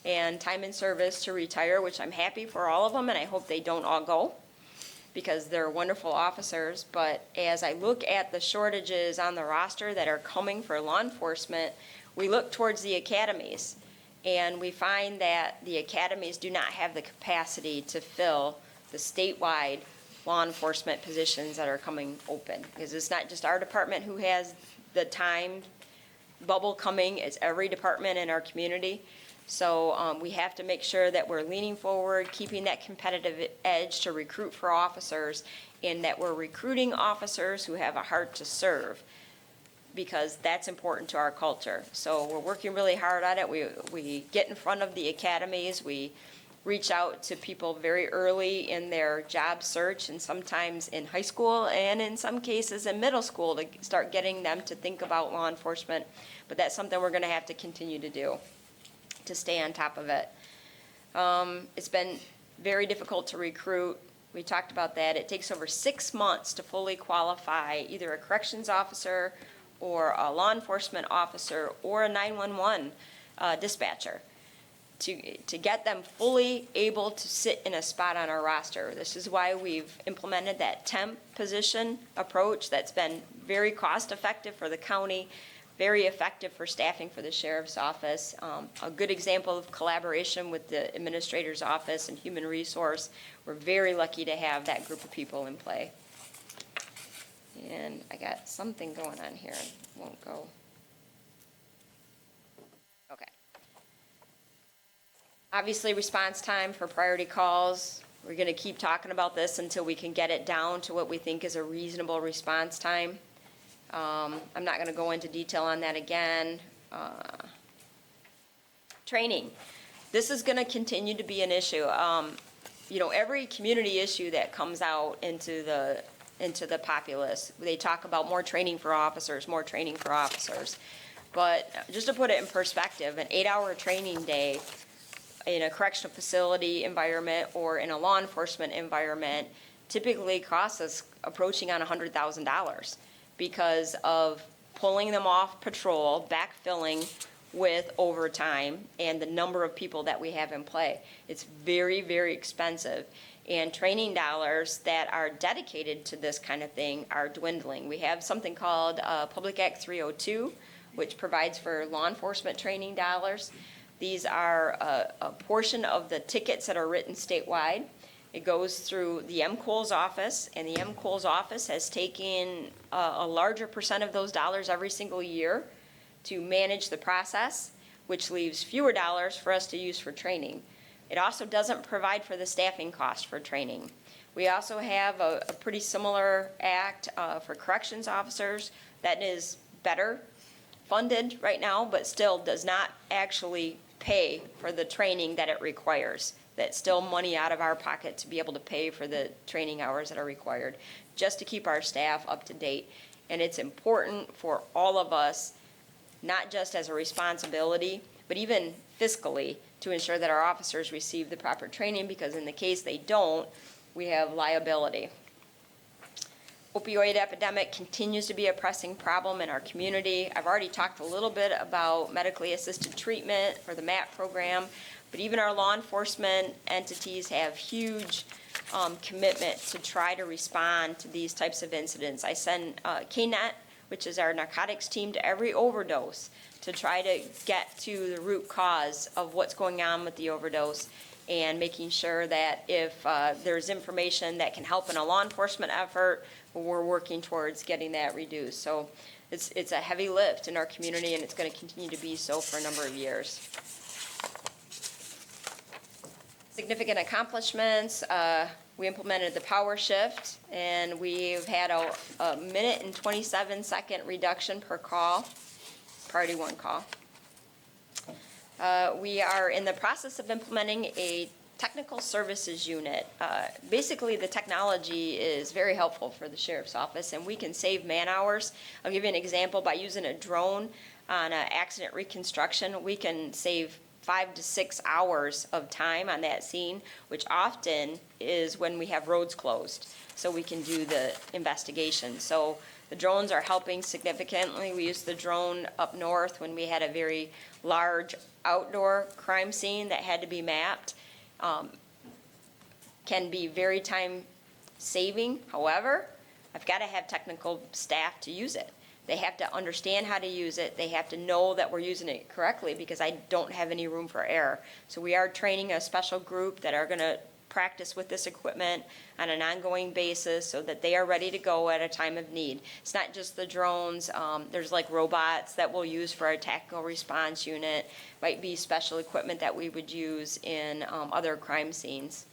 and time in service to retire, which I'm happy for all of them, and I hope they don't all go because they're wonderful officers. But as I look at the shortages on the roster that are coming for law enforcement, we look towards the academies, and we find that the academies do not have the capacity to fill the statewide law enforcement positions that are coming open. Because it's not just our department who has the time bubble coming, it's every department in our community. So we have to make sure that we're leaning forward, keeping that competitive edge to recruit for officers, and that we're recruiting officers who have a heart to serve, because that's important to our culture. So we're working really hard on it. We get in front of the academies. We reach out to people very early in their job search, and sometimes in high school, and in some cases in middle school, to start getting them to think about law enforcement. But that's something we're going to have to continue to do to stay on top of it. It's been very difficult to recruit. We talked about that. It takes over 6 months to fully qualify either a corrections officer or a law enforcement officer or a 911 dispatcher to get them fully able to sit in a spot on our roster. This is why we've implemented that temp position approach that's been very cost effective for the county, very effective for staffing for the sheriff's office. A good example of collaboration with the administrator's office and human resource. We're very lucky to have that group of people in play. And I got something going on here. It won't go. Okay. Obviously, response time for priority calls. We're going to keep talking about this until we can get it down to what we think is a reasonable response time. I'm not going to go into detail on that again. Training. This is going to continue to be an issue. Every community issue that comes out into the populace, they talk about more training for officers, more training for officers. But just to put it in perspective, an 8-hour training day in a correctional facility environment or in a law enforcement environment typically costs us approaching on $100,000 because of pulling them off patrol, backfilling with overtime, and the number of people that we have in play. It's very, very expensive. And training dollars that are dedicated to this kind of thing are dwindling. We have something called Public Act 302, which provides for law enforcement training dollars. These are a portion of the tickets that are written statewide. It goes through the MCOL's office, and the MCOL's office has taken a larger percent of those dollars every single year to manage the process, which leaves fewer dollars for us to use for training. It also doesn't provide for the staffing cost for training. We also have a pretty similar act for corrections officers that is better funded right now, but still does not actually pay for the training that it requires. That's still money out of our pocket to be able to pay for the training hours that are required, just to keep our staff up to date. And it's important for all of us, not just as a responsibility, but even fiscally, to ensure that our officers receive the proper training, because in the case they don't, we have liability. Opioid epidemic continues to be a pressing problem in our community. I've already talked a little bit about medically assisted treatment for the MAP program, but even our law enforcement entities have huge commitment to try to respond to these types of incidents. I send KNET, which is our narcotics team, to every overdose to try to get to the root cause of what's going on with the overdose, and making sure that if there's information that can help in a law enforcement effort, we're working towards getting that reduced. So it's a heavy lift in our community, and it's going to continue to be so for a number of years. Significant accomplishments, we implemented the power shift, and we've had a minute and 27-second reduction per call, priority 1 call. We are in the process of implementing a technical services unit. Basically, the technology is very helpful for the sheriff's office, and we can save man hours. I'll give you an example. By using a drone on an accident reconstruction, we can save 5 to 6 hours of time on that scene, which often is when we have roads closed, so we can do the investigation. So the drones are helping significantly. We used the drone up north when we had a very large outdoor crime scene that had to be mapped. Can be very time saving. However, I've got to have technical staff to use it. They have to understand how to use it. They have to know that we're using it correctly, because I don't have any room for error. So we are training a special group that are going to practice with this equipment on an ongoing basis so that they are ready to go at a time of need. It's not just the drones. There's like robots that we'll use for our tactical response unit. Might be special equipment that we would use in other crime scenes.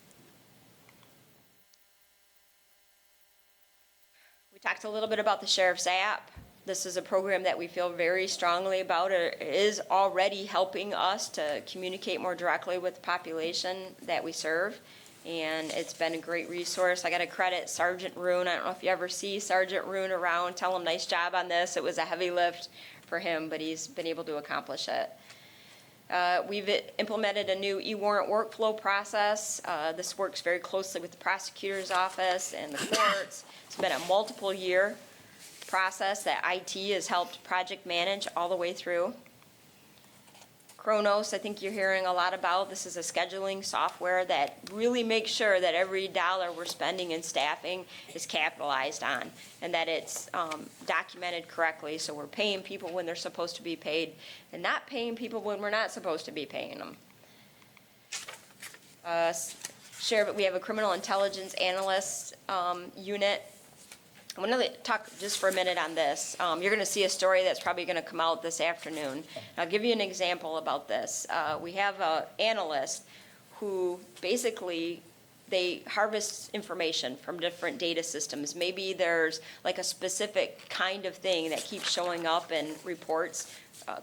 We talked a little bit about the Sheriff's app. This is a program that we feel very strongly about. It is already helping us to communicate more directly with the population that we serve, and it's been a great resource. I got to credit Sergeant Roon. I don't know if you ever see Sergeant Roon around. Tell him nice job on this. It was a heavy lift for him, but he's been able to accomplish it. We've implemented a new e-warrant workflow process. This works very closely with the prosecutor's office and the courts. It's been a multiple year process that IT has helped project manage all the way through. Kronos, I think you're hearing a lot about. This is a scheduling software that really makes sure that every dollar we're spending in staffing is capitalized on, and that it's documented correctly, so we're paying people when they're supposed to be paid and not paying people when we're not supposed to be paying them. We have a criminal intelligence analyst unit. I'm going to talk just for a minute on this. You're going to see a story that's probably going to come out this afternoon. I'll give you an example about this. We have an analyst who basically, they harvest information from different data systems. Maybe there's like a specific kind of thing that keeps showing up in reports,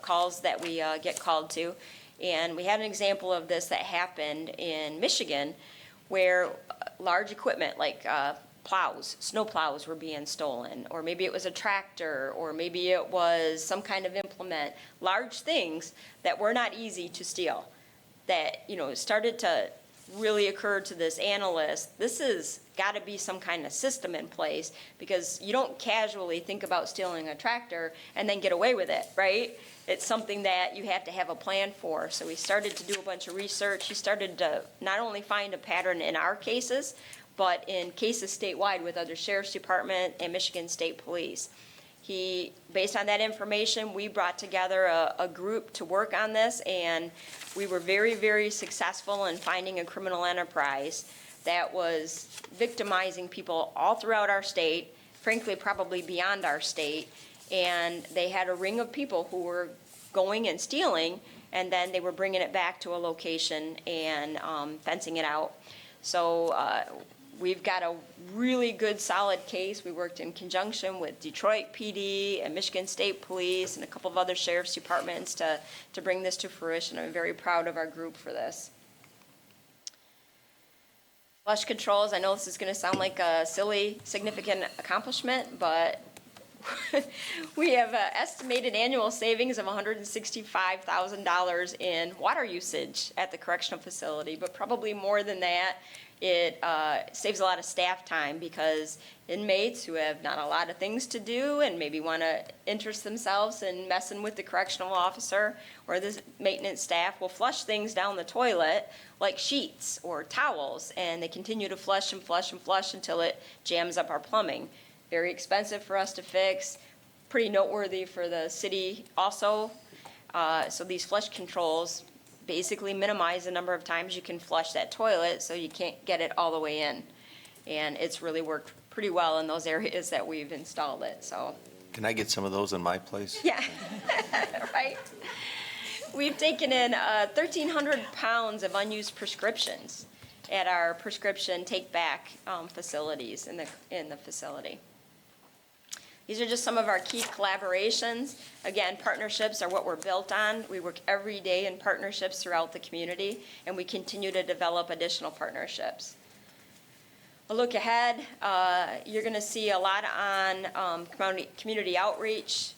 calls that we get called to. And we had an example of this that happened in Michigan, where large equipment like plows, snow plows were being stolen, or maybe it was a tractor, or maybe it was some kind of implement, large things that were not easy to steal, that, started to really occur to this analyst. This has got to be some kind of system in place, because you don't casually think about stealing a tractor and then get away with it, right? It's something that you have to have a plan for. So we started to do a bunch of research. He started to not only find a pattern in our cases, but in cases statewide with other sheriff's department and Michigan State Police. Based on that information, we brought together a group to work on this, and we were very, very successful in finding a criminal enterprise that was victimizing people all throughout our state, frankly, probably beyond our state, and they had a ring of people who were going and stealing, and then they were bringing it back to a location and fencing it out. So We've got a really good, solid case. We worked in conjunction with Detroit PD and Michigan State Police and a couple of other sheriff's departments to bring this to fruition. I'm very proud of our group for this. Flush controls, I know this is going to sound like a silly, significant accomplishment, but we have an estimated annual savings of $165,000 in water usage at the correctional facility, but probably more than that, it saves a lot of staff time because inmates who have not a lot of things to do and maybe want to interest themselves in messing with the correctional officer or the maintenance staff will flush things down the toilet like sheets or towels, and they continue to flush and flush and flush until it jams up our plumbing. Very expensive for us to fix, pretty noteworthy for the city also. So these flush controls basically minimize the number of times you can flush that toilet so you can't get it all the way in. And it's really worked pretty well in those areas that we've installed it, so. Can I get some of those in my place? Yeah, right. We've taken in 1,300 pounds of unused prescriptions at our prescription take-back facilities in the facility. These are just some of our key collaborations. Again, partnerships are what we're built on. We work every day in partnerships throughout the community, and we continue to develop additional partnerships. A look ahead, you're going to see a lot on community outreach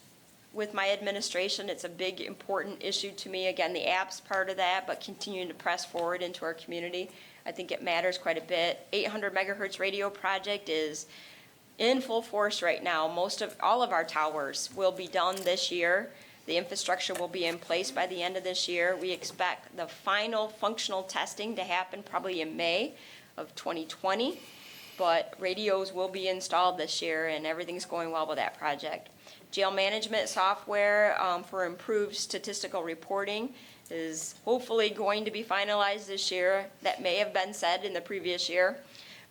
with my administration. It's a big, important issue to me. Again, the apps part of that, but continuing to press forward into our community. I think it matters quite a bit. 800 megahertz radio project is in full force right now. All of our towers will be done this year. The infrastructure will be in place by the end of this year. We expect the final functional testing to happen probably in May of 2020, but radios will be installed this year and everything's going well with that project. Jail management software for improved statistical reporting is hopefully going to be finalized this year. That may have been said in the previous year,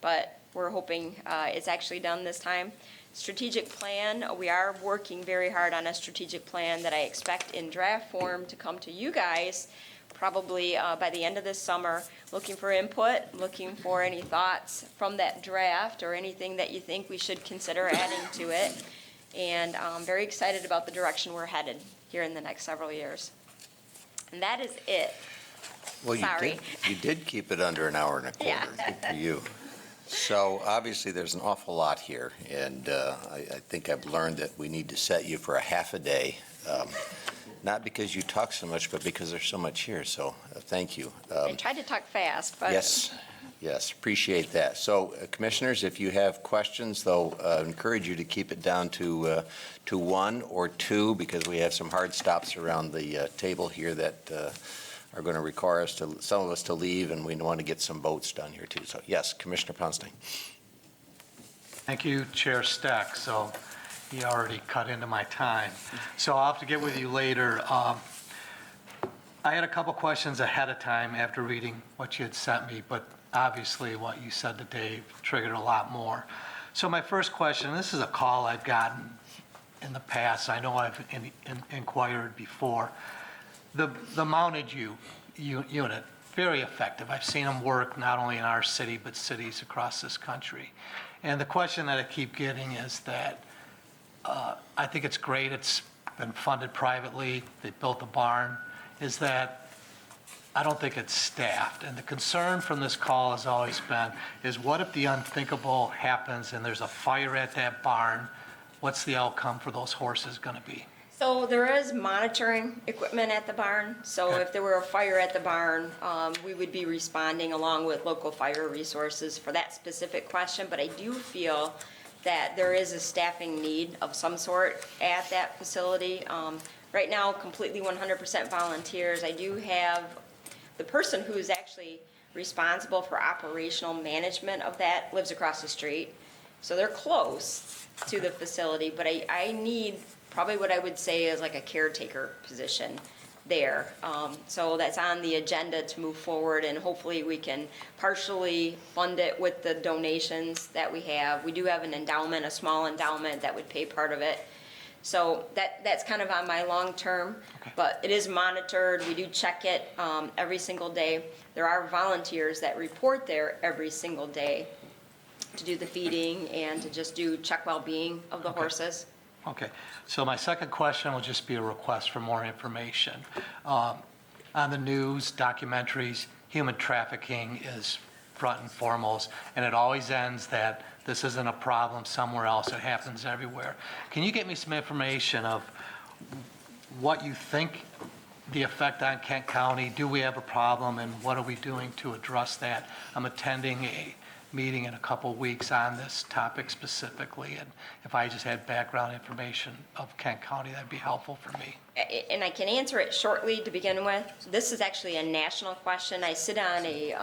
but we're hoping it's actually done this time. Strategic plan, we are working very hard on a strategic plan that I expect in draft form to come to you guys probably by the end of this summer. Looking for input, looking for any thoughts from that draft or anything that you think we should consider adding to it. And I'm very excited about the direction we're headed here in the next several years. And that is it. Well, Sorry. you did keep it under an hour and a quarter. Yeah. Good for you. So obviously, there's an awful lot here, and I think I've learned that we need to set you for a half a day, not because you talk so much, but because there's so much here, so thank you. I tried to talk fast, but. Yes, appreciate that. So, Commissioners, if you have questions, though, I encourage you to keep it down to one or two, because we have some hard stops around the table here that are going to require some of us to leave, and we want to get some votes done here, too. So, yes, Commissioner Poundstein. Thank you, Chair Steck. So he already cut into my time. So I'll have to get with you later. I had a couple questions ahead of time after reading what you had sent me, but obviously what you said today triggered a lot more. So my first question, this is a call I've gotten in the past. I know I've inquired before. The mounted unit, very effective. I've seen them work not only in our city, but cities across this country. And the question that I keep getting is that I think it's great. It's been funded privately. They built the barn. Is that I don't think it's staffed. And the concern from this call has always been, is what if the unthinkable happens and there's a fire at that barn? What's the outcome for those horses going to be? So there is monitoring equipment at the barn. So Okay. if there were a fire at the barn, we would be responding along with local fire resources for that specific question. But I do feel that there is a staffing need of some sort at that facility. Right now, completely 100% volunteers. I do have the person who's actually responsible for operational management of that lives across the street. So they're close to the facility, but I need probably what I would say is like a caretaker position there. So that's on the agenda to move forward, and hopefully we can partially fund it with the donations that we have. We do have an endowment, a small endowment that would pay part of it. So that's kind of on my long term, but it is monitored. We do check it every single day. There are volunteers that report there every single day to do the feeding and to just check well-being of the horses. Okay, so my second question will just be a request for more information. On the news, documentaries, human trafficking is front and foremost, and it always ends that this isn't a problem somewhere else, it happens everywhere. Can you get me some information of what you think the effect on Kent County? Do we have a problem, and what are we doing to address that? I'm attending a meeting in a couple weeks on this topic specifically, and if I just had background information of Kent County, that'd be helpful for me. And I can answer it shortly to begin with. This is actually a national question. I sit on a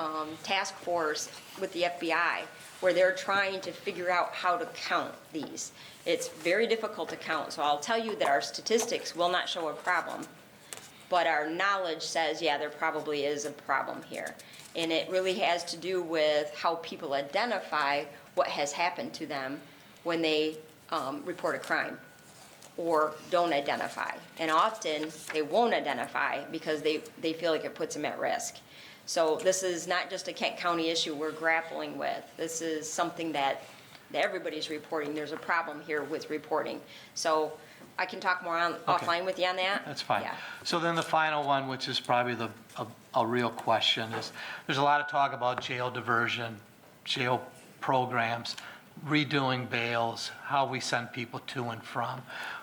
task force with the FBI where they're trying to figure out how to count these. It's very difficult to count, so I'll tell you that our statistics will not show a problem, but our knowledge says, yeah, there probably is a problem here. And it really has to do with how people identify what has happened to them when they report a crime or don't identify. And often, they won't identify because they feel like it puts them at risk. So this is not just a Kent County issue we're grappling with. This is something that everybody's reporting. There's a problem here with reporting. So I can talk more offline with you on that. That's fine. Yeah. So then the final one, which is probably a real question, is there's a lot of talk about jail diversion, jail programs, redoing bails, how we send people to and from.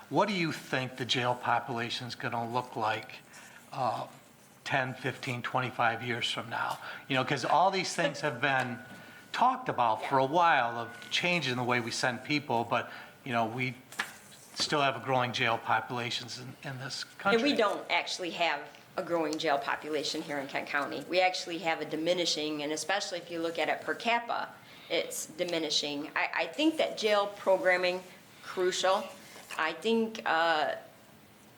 What do you think the jail population is going to look like 10, 15, 25 years from now? You know, because all these things have been talked about for a while of changing the way we send people, but, you know, we still have a growing jail populations in this country. And we don't actually have a growing jail population here in Kent County. We actually have a diminishing, and especially if you look at it per capita, it's diminishing. I think that jail programming, crucial. I think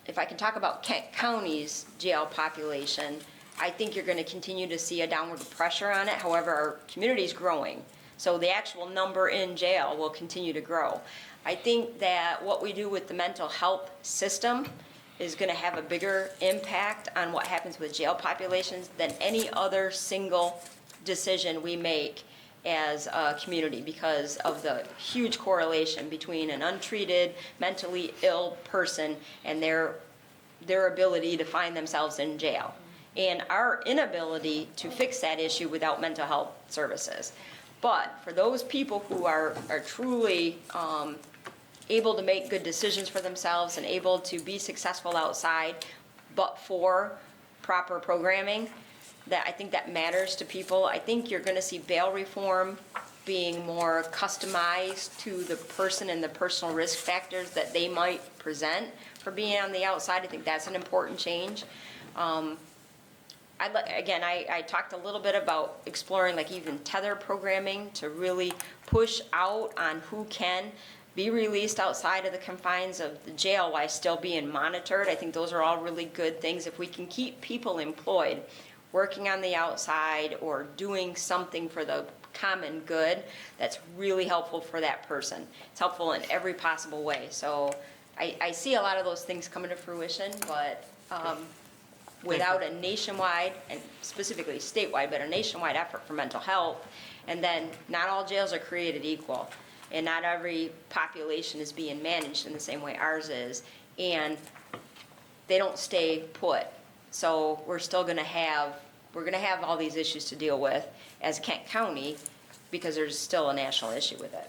if I can talk about Kent County's jail population, I think you're going to continue to see a downward pressure on it. However, our community's growing, so the actual number in jail will continue to grow. I think that what we do with the mental health system is going to have a bigger impact on what happens with jail populations than any other single decision we make as a community, because of the huge correlation between an untreated, mentally ill person and their ability to find themselves in jail, and our inability to fix that issue without mental health services. But for those people who are truly able to make good decisions for themselves and able to be successful outside, but for proper programming, that I think that matters to people. I think you're going to see bail reform being more customized to the person and the personal risk factors that they might present for being on the outside. I think that's an important change. I talked a little bit about exploring like even tether programming to really push out on who can be released outside of the confines of the jail while still being monitored. I think those are all really good things. If we can keep people employed, working on the outside or doing something for the common good, that's really helpful for that person. It's helpful in every possible way. So I see a lot of those things coming to fruition, but without a nationwide, and specifically statewide, but a nationwide effort for mental health, and then not all jails are created equal, and not every population is being managed in the same way ours is, and they don't stay put. So we're still going to have all these issues to deal with as Kent County, because there's still a national issue with it.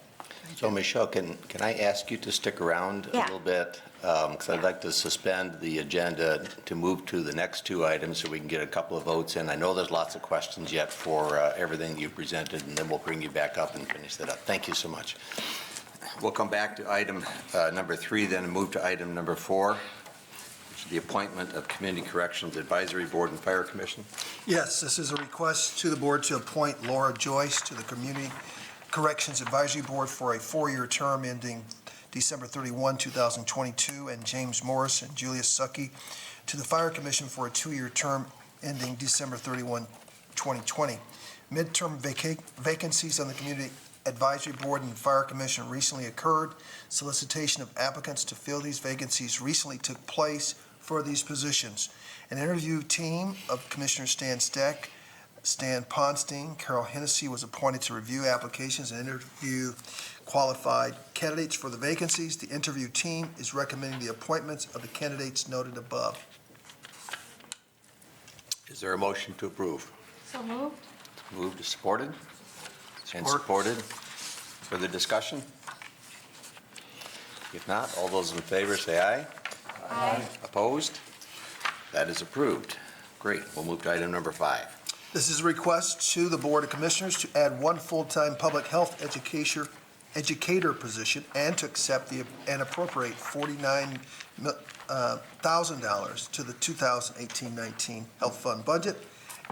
So Michelle, can I ask you to stick around a Yeah. little bit? Because I'd like to suspend the agenda to move to the next two items so we can get a couple of votes in. I know there's lots of questions yet for everything you presented, and then we'll bring you back up and finish that up. Thank you so much. We'll come back to item number 3, then move to item number 4, which is the appointment of Community Corrections Advisory Board and Fire Commission. Yes, this is a request to the board to appoint Laura Joyce to the Community Corrections Advisory Board for a 4-year term ending December 31, 2022, and James Morris and Julius Sucky to the Fire Commission for a 2-year term ending December 31, 2020. Midterm vacancies on the Community Advisory Board and Fire Commission recently occurred. Solicitation of applicants to fill these vacancies recently took place for these positions. An interview team of Commissioner Stan Steck Stan Ponstein. Carol Hennessy was appointed to review applications and interview qualified candidates for the vacancies. The interview team is recommending the appointments of the candidates noted above. Is there a motion to approve? So moved. Moved, supported? And Support. supported. Further discussion? If not, all those in favor say aye. Aye. Opposed? That is approved. Great. We'll move to item number 5. This is a request to the Board of Commissioners to add one full-time public health educator position and to accept and appropriate $49,000 to the 2018-19 Health Fund budget,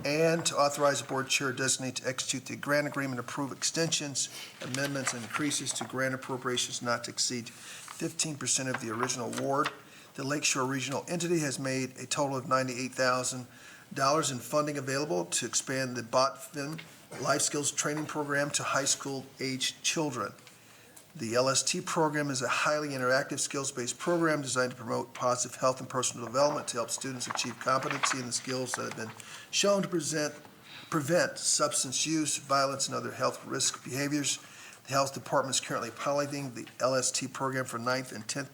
and to authorize the board chair designate to execute the grant agreement, approve extensions, amendments, and increases to grant appropriations not to exceed 15% of the original award. The Lakeshore Regional entity has made a total of $98,000 in funding available to expand the BOTFIN Life Skills Training Program to high school-aged children. The LST program is a highly interactive, skills-based program designed to promote positive health and personal development to help students achieve competency in the skills that have been shown to prevent substance use, violence, and other health risk behaviors. The Health Department is currently piloting the LST program for 9th and 10th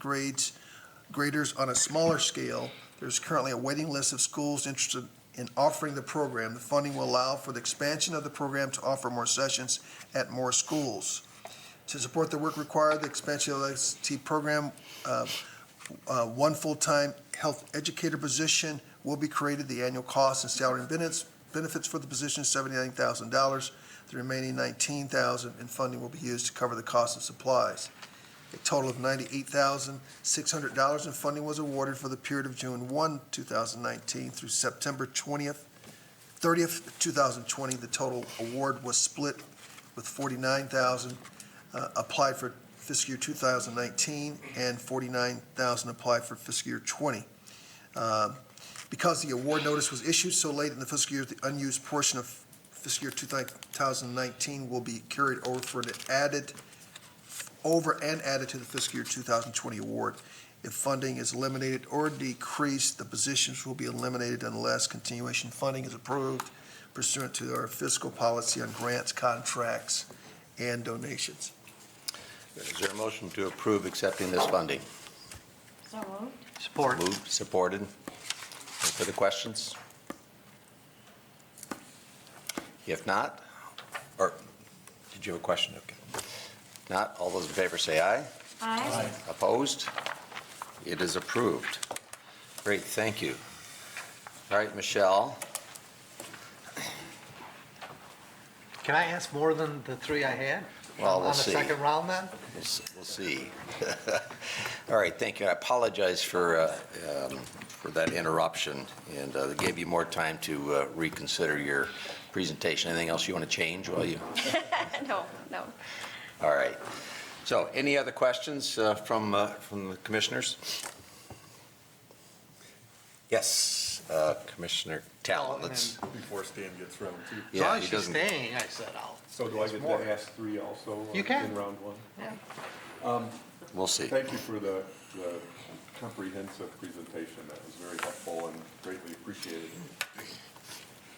graders on a smaller scale. There's currently a waiting list of schools interested in offering the program. The funding will allow for the expansion of the program to offer more sessions at more schools. To support the work required, the expansion of the LST program, one full-time health educator position will be created. The annual cost and salary and benefits for the position is $79,000. The remaining $19,000 in funding will be used to cover the cost of supplies. A total of $98,600 in funding was awarded for the period of June 1, 2019 through September 30th, 2020. The total award was split with $49,000 applied for fiscal year 2019 and $49,000 applied for fiscal year 20. Because the award notice was issued so late in the fiscal year, the unused portion of fiscal year 2019 will be carried over added to the fiscal year 2020 award. If funding is eliminated or decreased, the positions will be eliminated unless continuation funding is approved pursuant to our fiscal policy on grants, contracts, and donations. Is there a motion to approve accepting this funding? So moved. Support. Moved, supported. Any further questions? If not, or did you have a question? Okay. If not, all those in favor say aye. Aye. Opposed? It is approved. Great, thank you. All right, Michelle. Can I ask more than the 3 I had? Well, we'll On see. the second round then? We'll see. All right, thank you. I apologize for that interruption, and gave you more time to reconsider your presentation. Anything else you want to change while you? No. All right. So, any other questions from the commissioners? Yes, Commissioner Talon. Let's. Before Stan gets round two. As long Yeah, as he she's doesn't. staying, I said I'll. So do I get more. to ask 3 also? You can. In round 1? Yeah. We'll see. Thank you for the comprehensive presentation. That was very helpful and greatly appreciated.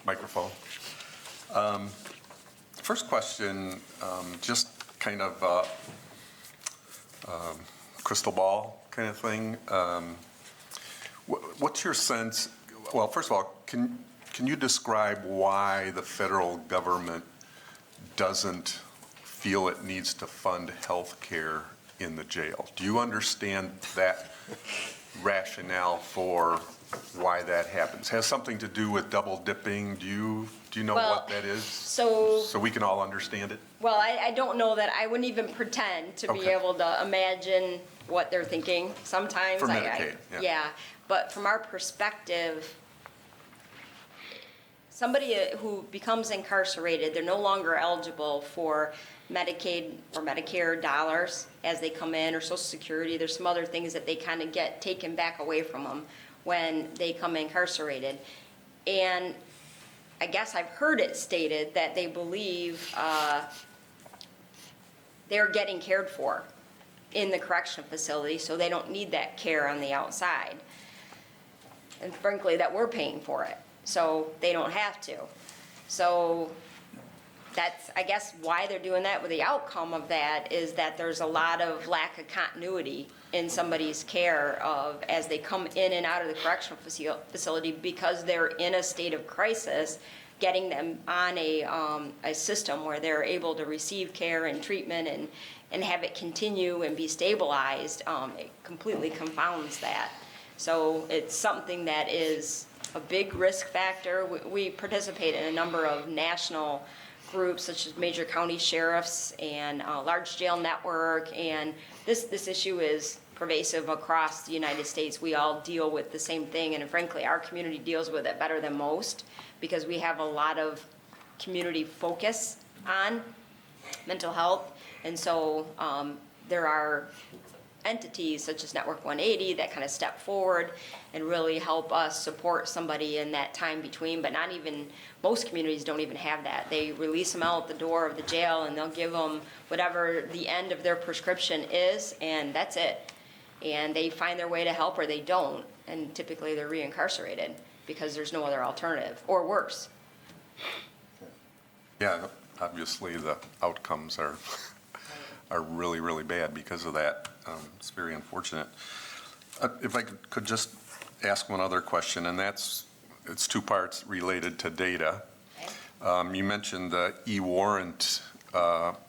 Microphone. First question, just kind of crystal ball kind of thing. What's your sense, well, first of all, can you describe why the federal government doesn't feel it needs to fund health care in the jail? Do you understand that rationale for why that happens? Has something to do with double dipping? Do you know Well, what that is? so- So we can all understand it? Well, I don't know that, I wouldn't even pretend to be Okay. able to imagine what they're thinking sometimes. For Medicaid, yeah. Yeah, but from our perspective, somebody who becomes incarcerated, they're no longer eligible for Medicaid or Medicare dollars as they come in, or Social Security. There's some other things that they kind of get taken back away from them when they come incarcerated. And I guess I've heard it stated that they believe they're getting cared for in the correctional facility, so they don't need that care on the outside. And frankly, that we're paying for it, so they don't have to. So that's, I guess, why they're doing that. But the outcome of that is that there's a lot of lack of continuity in somebody's care of, as they come in and out of the correctional facility, because they're in a state of crisis, getting them on a system where they're able to receive care and treatment and have it continue and be stabilized. It completely confounds that. So it's something that is a big risk factor. We participate in a number of national groups such as major county sheriffs and large jail network, and this issue is pervasive across the United States. We all deal with the same thing, and frankly, our community deals with it better than most because we have a lot of community focus on mental health, and so there are entities such as Network 180 that kind of step forward and really help us support somebody in that time between, but not even, most communities don't even have that. They release them out the door of the jail and they'll give them whatever the end of their prescription is, and that's it. And they find their way to help or they don't, and typically they're reincarcerated because there's no other alternative, or worse. Yeah, obviously the outcomes are really, really bad because of that. It's very unfortunate. If I could just ask one other question, and it's two parts related to data. You mentioned the e-warrant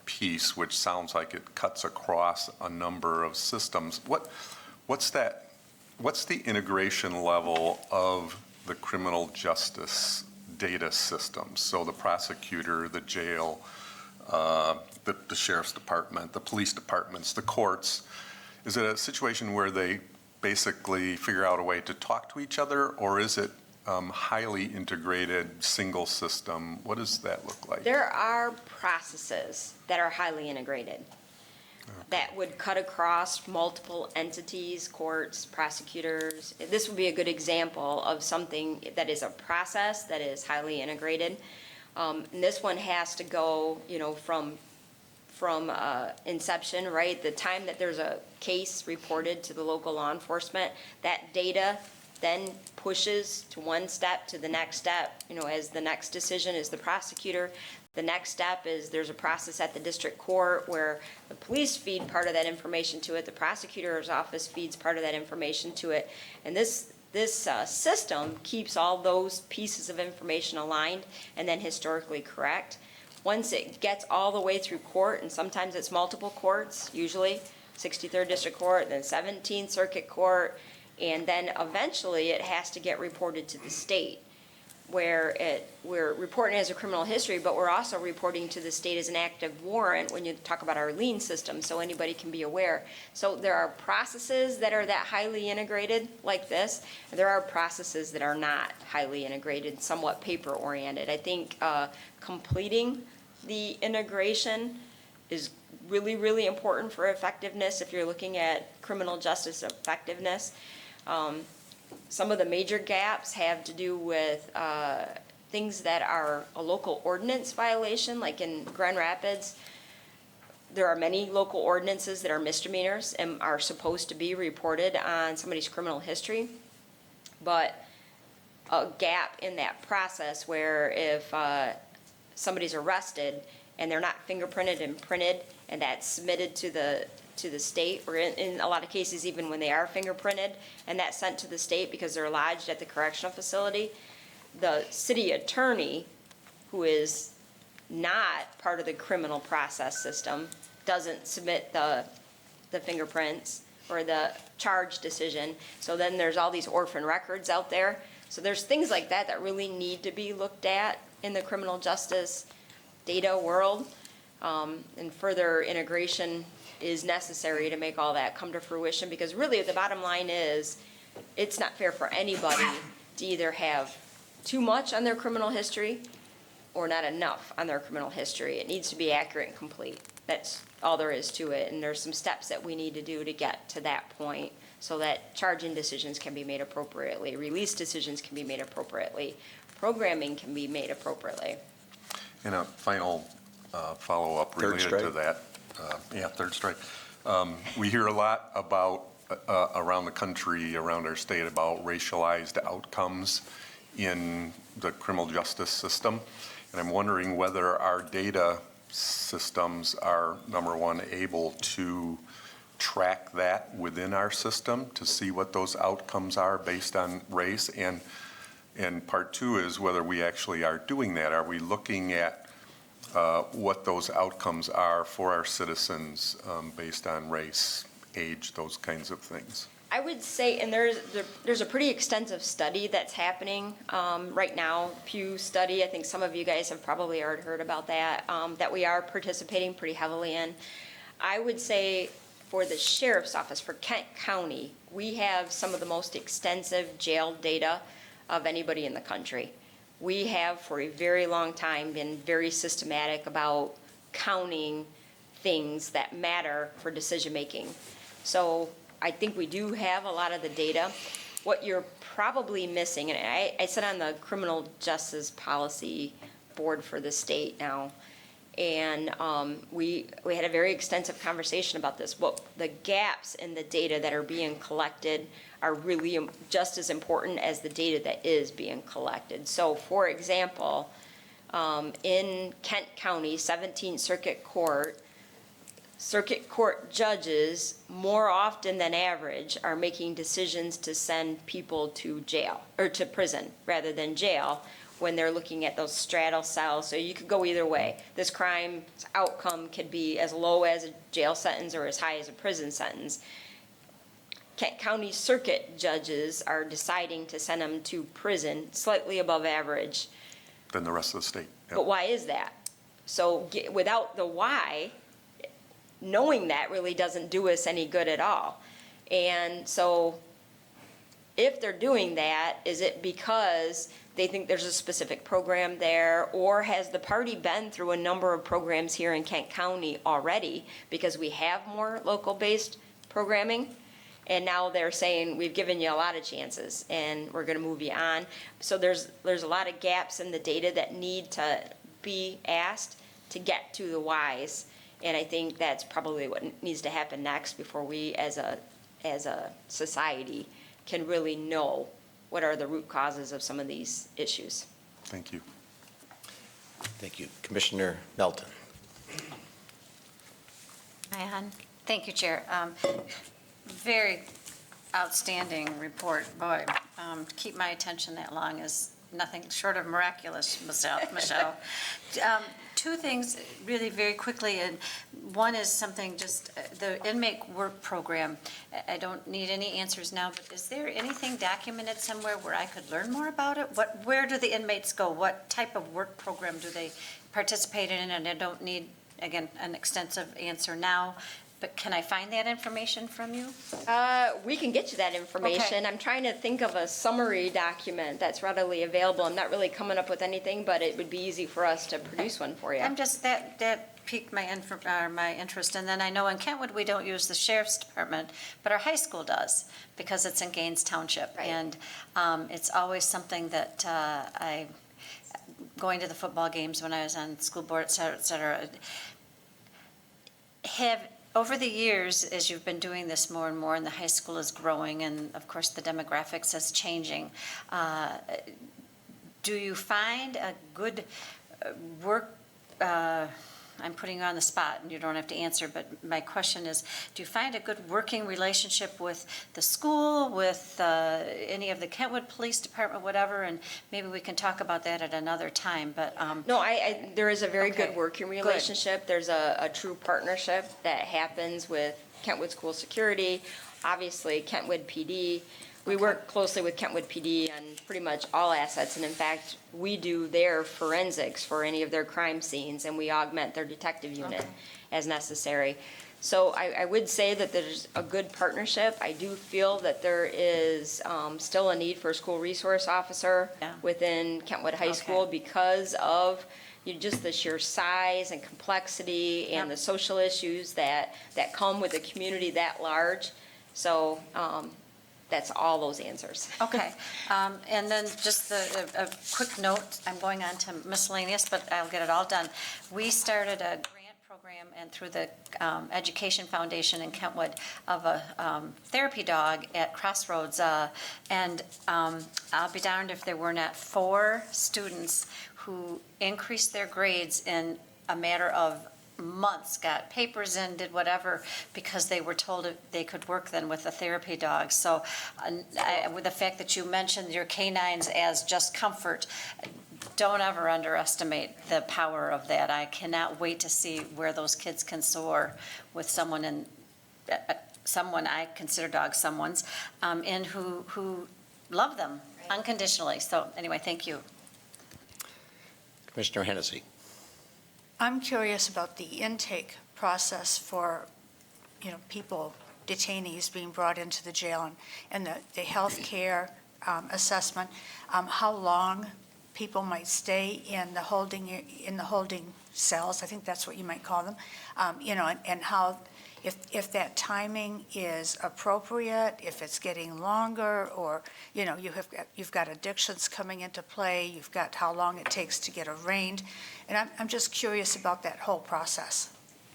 piece, which sounds like it cuts across a number of systems. What's the integration level of the criminal justice data systems? So the prosecutor, the jail, the sheriff's department, the police departments, the courts. Is it a situation where they basically figure out a way to talk to each other, or is it highly integrated, single system? What does that look like? There are processes that are highly integrated that would cut across multiple entities, courts, prosecutors. This would be a good example of something that is a process that is highly integrated. And this one has to go, from inception, right? The time that there's a case reported to the local law enforcement, that data then pushes to one step to the next step, as the next decision is the prosecutor. The next step is there's a process at the district court where the police feed part of that information to it, the prosecutor's office feeds part of that information to it, and this system keeps all those pieces of information aligned and then historically correct. Once it gets all the way through court, and sometimes it's multiple courts, usually 63rd District Court, then 17th Circuit Court, and then eventually it has to get reported to the state, where we're reporting as a criminal history, but we're also reporting to the state as an active warrant when you talk about our lien system, so anybody can be aware. So there are processes that are that highly integrated like this, and there are processes that are not highly integrated, somewhat paper-oriented. I think completing the integration is really, really important for effectiveness if you're looking at criminal justice effectiveness. Some of the major gaps have to do with things that are a local ordinance violation, like in Grand Rapids. There are many local ordinances that are misdemeanors and are supposed to be reported on somebody's criminal history. But a gap in that process where if somebody's arrested and they're not fingerprinted and printed and that's submitted to the state, or in a lot of cases even when they are fingerprinted and that's sent to the state because they're lodged at the correctional facility, the city attorney, who is not part of the criminal process system, doesn't submit the fingerprints or the charge decision. So then there's all these orphan records out there. So there's things like that that really need to be looked at in the criminal justice data world, and further integration is necessary to make all that come to fruition, because really the bottom line is it's not fair for anybody to either have too much on their criminal history or not enough on their criminal history. It needs to be accurate and complete. That's all there is to it, and there's some steps that we need to do to get to that point so that charging decisions can be made appropriately, release decisions can be made appropriately, programming can be made appropriately. And a final follow-up Third related strike. to that. Third strike. We hear a lot about, around the country, around our state, about racialized outcomes in the criminal justice system. And I'm wondering whether our data systems are, number one, able to track that within our system to see what those outcomes are based on race. And part two is whether we actually are doing that. Are we looking at what those outcomes are for our citizens based on race, age, those kinds of things? I would say, and there's a pretty extensive study that's happening right now, Pew study. I think some of you guys have probably already heard about that, that we are participating pretty heavily in. I would say for the sheriff's office, for Kent County, we have some of the most extensive jail data of anybody in the country. We have for a very long time been very systematic about counting things that matter for decision-making. So I think we do have a lot of the data. What you're probably missing, and I sit on the criminal justice policy board for the state now, and we had a very extensive conversation about this. What the gaps in the data that are being collected are really just as important as the data that is being collected. So, for example, in Kent County, 17th Circuit Court judges, more often than average, are making decisions to send people to jail, or to prison, rather than jail, when they're looking at those straddle cells. So you could go either way. This crime's outcome could be as low as a jail sentence or as high as a prison sentence. Kent County Circuit judges are deciding to send them to prison, slightly above average. Than the rest of the state. Yep. But why is that? So without the why, knowing that really doesn't do us any good at all. And so if they're doing that, is it because they think there's a specific program there, or has the party been through a number of programs here in Kent County already because we have more local-based programming? And now they're saying, we've given you a lot of chances and we're gonna move you on. So there's a lot of gaps in the data that need to be asked to get to the whys. And I think that's probably what needs to happen next before we as a society can really know what are the root causes of some of these issues. Thank you. Thank you. Commissioner Melton. Hi, Hon. Thank you, Chair. Very outstanding report. Boy, to keep my attention that long is nothing short of miraculous, Michelle. Two things really very quickly, and one is something just, the inmate work program. I don't need any answers now, but is there anything documented somewhere where I could learn more about it? Where do the inmates go? What type of work program do they participate in? And I don't need, again, an extensive answer now, but can I find that information from you? We can get you that information. Okay. I'm trying to think of a summary document that's readily available. I'm not really coming up with anything, but it would be easy for us to produce one for you. I'm just, that piqued my interest. And then I know in Kentwood, we don't use the sheriff's department, but our high school does, because it's in Gaines Township. Right. And it's always something that going to the football games when I was on school board, et cetera, over the years, as you've been doing this more and more, and the high school is growing, and of course the demographics is changing, do you find a good work, I'm putting you on the spot and you don't have to answer, but my question is, do you find a good working relationship with the school, with any of the Kentwood Police Department, whatever, and maybe we can talk about that at another time, but. No, there is a very Okay, good working good. relationship. There's a true partnership that happens with Kentwood School Security, obviously Kentwood PD. We work closely with Kentwood PD on pretty much all assets, and in fact, we do their forensics for any of their crime scenes, and we augment their detective unit as necessary. So I would say that there's a good partnership. I do feel that there is still a need for a school resource officer Yeah. within Kentwood High School because of just the sheer size and complexity and Yep. the social issues that come with a community that large. So that's all those answers. Okay, and then just a quick note, I'm going on to miscellaneous, but I'll get it all done. We started a grant program program and through the Education Foundation in Kentwood of a therapy dog at Crossroads. And I'll be darned if there were not 4 students who increased their grades in a matter of months, got papers in, did whatever, because they were told they could work then with a therapy dog. So with the fact that you mentioned your canines as just comfort, don't ever underestimate the power of that. I cannot wait to see where those kids can soar with someone someone I consider dogs someone's, and who love them unconditionally. So anyway, thank you. Commissioner Hennessy. I'm curious about the intake process for, people, detainees being brought into the jail and the health care assessment, how long people might stay in the holding cells, I think that's what you might call them, and how, if that timing is appropriate, if it's getting longer, or, you've got addictions coming into play, you've got how long it takes to get arraigned, and I'm just curious about that whole process.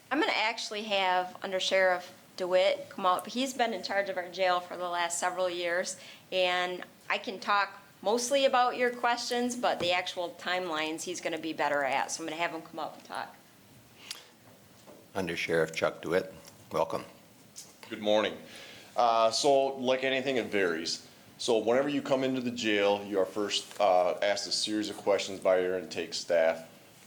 I'm going to actually have Under Sheriff DeWitt come out. He's been in charge of our jail for the last several years, and I can talk mostly about your questions, but the actual timelines he's going to be better at, so I'm going to have him come up and talk. Under Sheriff Chuck DeWitt, welcome. Good morning. So like anything, it varies. So whenever you come into the jail, you are first asked a series of questions by your intake staff.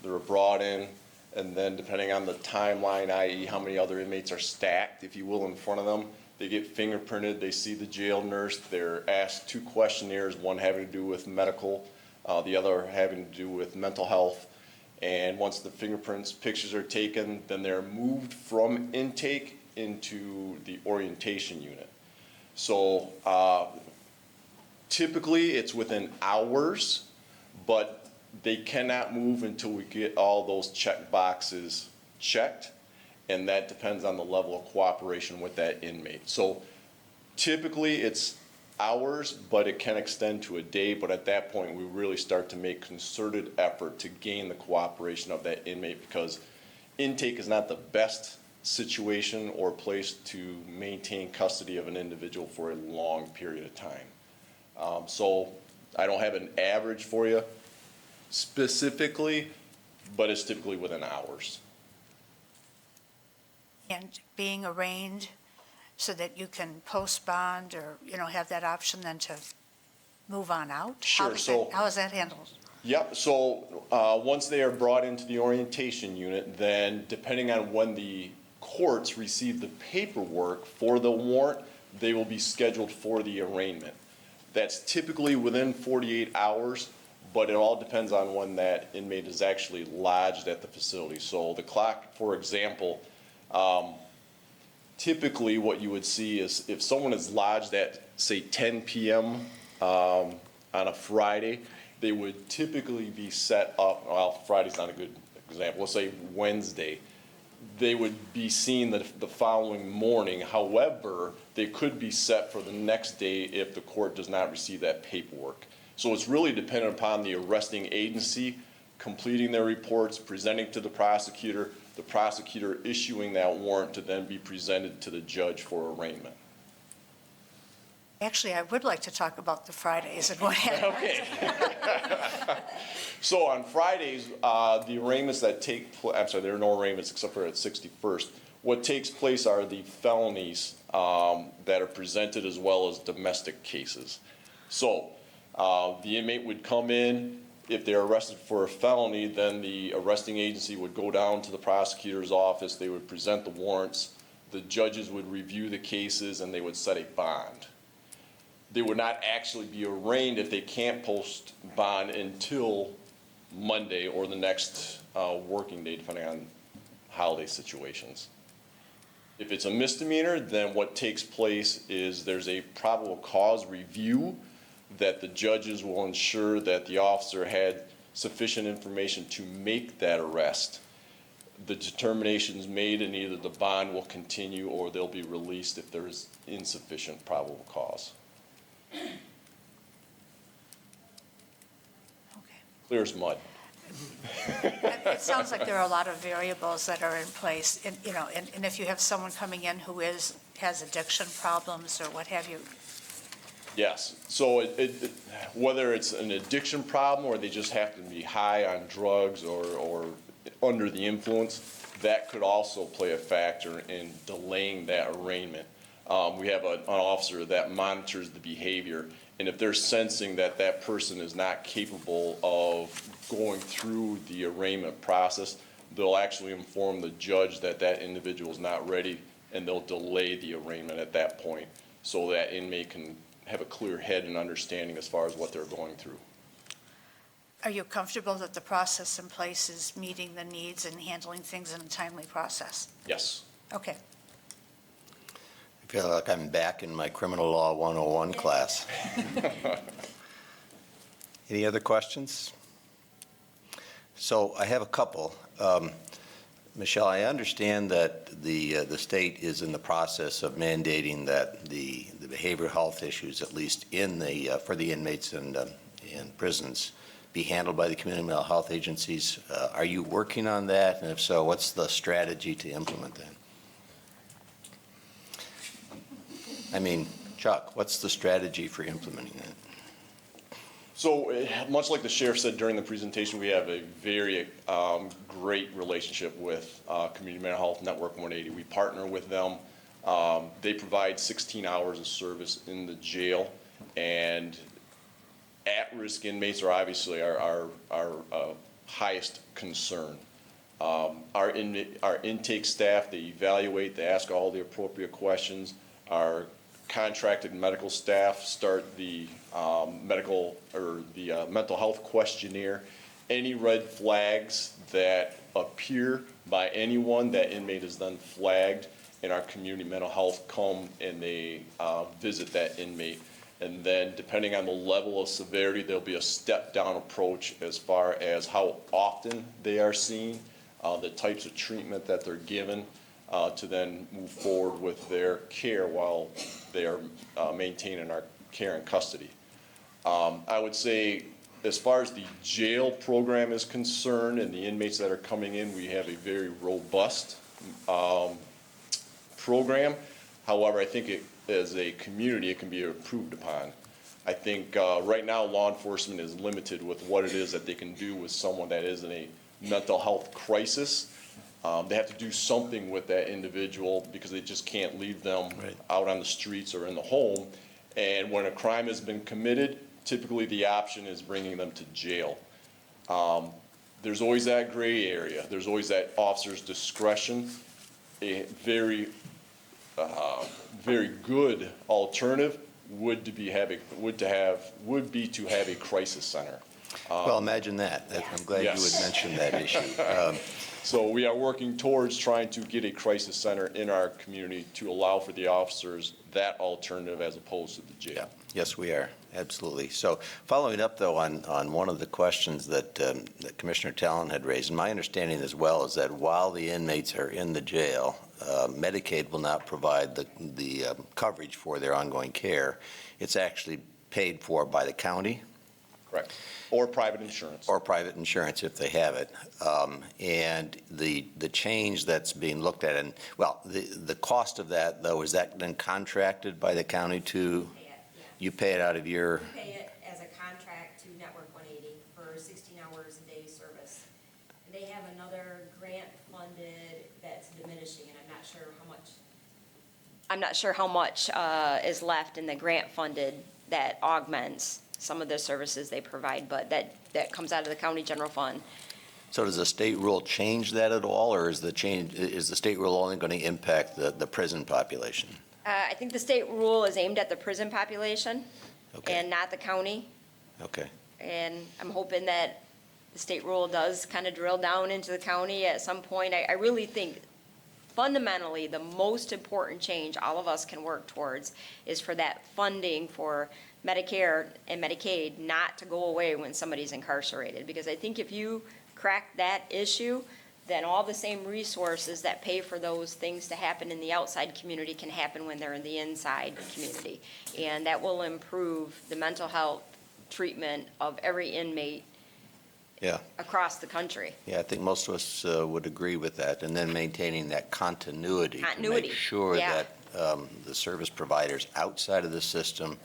They're brought in, and then depending on the timeline, i.e. how many other inmates are stacked, if you will, in front of them, they get fingerprinted, they see the jail nurse, they're asked 2 questionnaires, one having to do with medical, the other having to do with mental health. And once the fingerprints, pictures are taken, then they're moved from intake into the orientation unit. So typically it's within hours, but they cannot move until we get all those check boxes checked, and that depends on the level of cooperation with that inmate. So typically it's hours, but it can extend to a day, but at that point we really start to make concerted effort to gain the cooperation of that inmate, because intake is not the best situation or place to maintain custody of an individual for a long period of time. So I don't have an average for you specifically, but it's typically within hours. And being arraigned so that you can post bond or, have that option then to move on out? Sure, How is that handled? Yep, so once they are brought into the orientation unit, then depending on when the courts receive the paperwork for the warrant, they will be scheduled for the arraignment. That's typically within 48 hours, but it all depends on when that inmate is actually lodged at the facility. So the clock, for example, typically what you would see is if someone is lodged at, say, 10 p.m. On a Friday, they would typically be set up, well, Friday's not a good example, let's say Wednesday. They would be seen the following morning. However, they could be set for the next day if the court does not receive that paperwork. So it's really dependent upon the arresting agency completing their reports, presenting to the prosecutor issuing that warrant to then be presented to the judge for arraignment. Actually, I would like to talk about the Fridays and what happens. Okay. So on Fridays, the arraignments that take place, I'm sorry, there are no arraignments except for at 61st. What takes place are the felonies that are presented as well as domestic cases. So the inmate would come in. If they're arrested for a felony, then the arresting agency would go down to the prosecutor's office. They would present the warrants. The judges would review the cases and they would set a bond. They would not actually be arraigned if they can't post bond until Monday or the next working day, depending on holiday situations. If it's a misdemeanor, then what takes place is there's a probable cause review that the judges will ensure that the officer had sufficient information to make that arrest. The determination's made and either the bond will continue or they'll be released if there is insufficient probable cause. Okay. Clear as mud. It sounds like there are a lot of variables that are in place, and, you know, and if you have someone coming in who has addiction problems or what have you, Yes, so whether it's an addiction problem or they just happen to be high on drugs or under the influence, that could also play a factor in delaying that arraignment. We have an officer that monitors the behavior, and if they're sensing that that person is not capable of going through the arraignment process, they'll actually inform the judge that that individual is not ready, and they'll delay the arraignment at that point, so that inmate can have a clear head and understanding as far as what they're going through. are you comfortable that the process in place is meeting the needs and handling things in a timely process? Yes. Okay. I feel like I'm back in my criminal law 101 class. Any other questions? So I have a couple. Michelle, I understand that the state is in the process of mandating that the behavioral health issues, at least in for the inmates in prisons, be handled by the community mental health agencies. Are you working on that? And if so, what's the strategy to implement that? I mean, Chuck, what's the strategy for implementing that? So much like the sheriff said during the presentation, we have a very great relationship with Community Mental Health Network 180. We partner with them. They provide 16 hours of service in the jail, and at-risk inmates are obviously our highest concern. Our intake staff, they evaluate, they ask all the appropriate questions. Our contracted medical staff start the mental health questionnaire. Any red flags that appear by anyone, that inmate is then flagged, and our community mental health come and they visit that inmate. And then depending on the level of severity, there'll be a step-down approach as far as how often they are seen, the types of treatment that they're given, to then move forward with their care while they are maintaining our care and custody. I would say, as far as the jail program is concerned and the inmates that are coming in, we have a very robust program. However, I think as a community, it can be improved upon. I think right now law enforcement is limited with what it is that they can do with someone that is in a mental health crisis. They have to do something with that individual because they just can't leave them out on the streets or in the home. And when a crime has been committed, typically the option is bringing them to jail. There's always that gray area. There's always that officer's discretion. A very good alternative would be to have a crisis center. Well, imagine that. I'm glad you would mention that issue. So we are working towards trying to get a crisis center in our community to allow for the officers that alternative as opposed to the jail. Yeah. Yes, we are, absolutely. So following up, though, on one of the questions that Commissioner Tallon had raised, and my understanding as well is that while the inmates are in the jail, Medicaid will not provide the coverage for their ongoing care. It's actually paid for by the county. Correct. Or private insurance. Or private insurance if they have it. And the change that's being looked at, and, well, the cost of that, though, is that then contracted by the county to? You pay it out of your? We pay it as a contract to Network 180 for 16 hours a day service. And they have another grant funded that's diminishing, and I'm not sure how much is left in the grant funded that augments some of the services they provide, but that comes out of the county general fund. So does the state rule change that at all, or is the state rule only going to impact the prison population? I think the state rule is aimed at the prison population and not the county. Okay. And I'm hoping that the state rule does kind of drill down into the county at some point. I really think fundamentally the most important change all of us can work towards is for that funding for Medicare and Medicaid not to go away when somebody's incarcerated. Because I think if you crack that issue, then all the same resources that pay for those things to happen in the outside community can happen when they're in the inside community. And that will improve the mental health treatment of every inmate Yeah. across the country. Yeah, I think most of us would agree with that, and then maintaining that continuity. Continuity, To make sure yeah. that the service providers outside of the system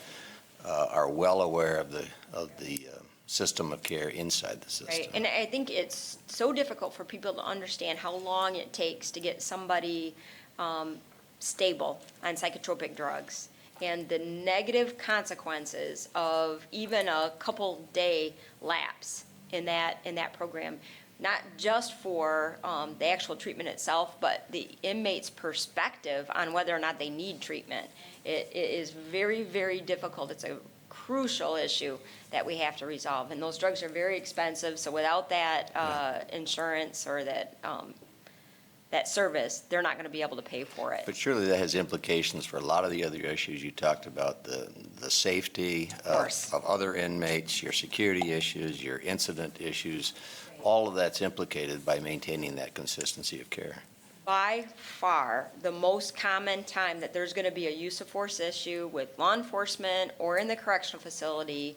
are well aware of the system of care inside the system. Right, and I think it's so difficult for people to understand how long it takes to get somebody stable on psychotropic drugs, and the negative consequences of even a couple-day lapse in that program, not just for the actual treatment itself, but the inmate's perspective on whether or not they need treatment. It is very, very difficult. It's a crucial issue that we have to resolve, and those drugs are very expensive, so without that insurance or that service, they're not going to be able to pay for it. But surely that has implications for a lot of the other issues you talked about, the safety course. of other inmates, your security issues, your incident issues. All of that's implicated by maintaining that consistency of care. By far, the most common time that there's going to be a use of force issue with law enforcement or in the correctional facility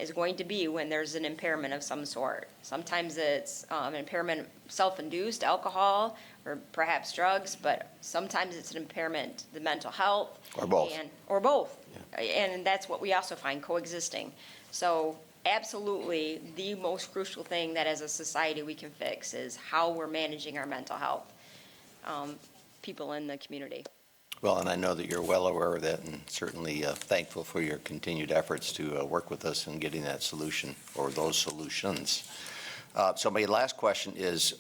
is going to be when there's an impairment of some sort. Sometimes it's an impairment self-induced, alcohol, or perhaps drugs, but sometimes it's an impairment, the mental health. Or both. Or both. And that's what we also find coexisting. So absolutely, the most crucial thing that as a society we can fix is how we're managing our mental health, people in the community. Well, and I know that you're well aware of that, and certainly thankful for your continued efforts to work with us in getting that solution, or those solutions. So my last question is,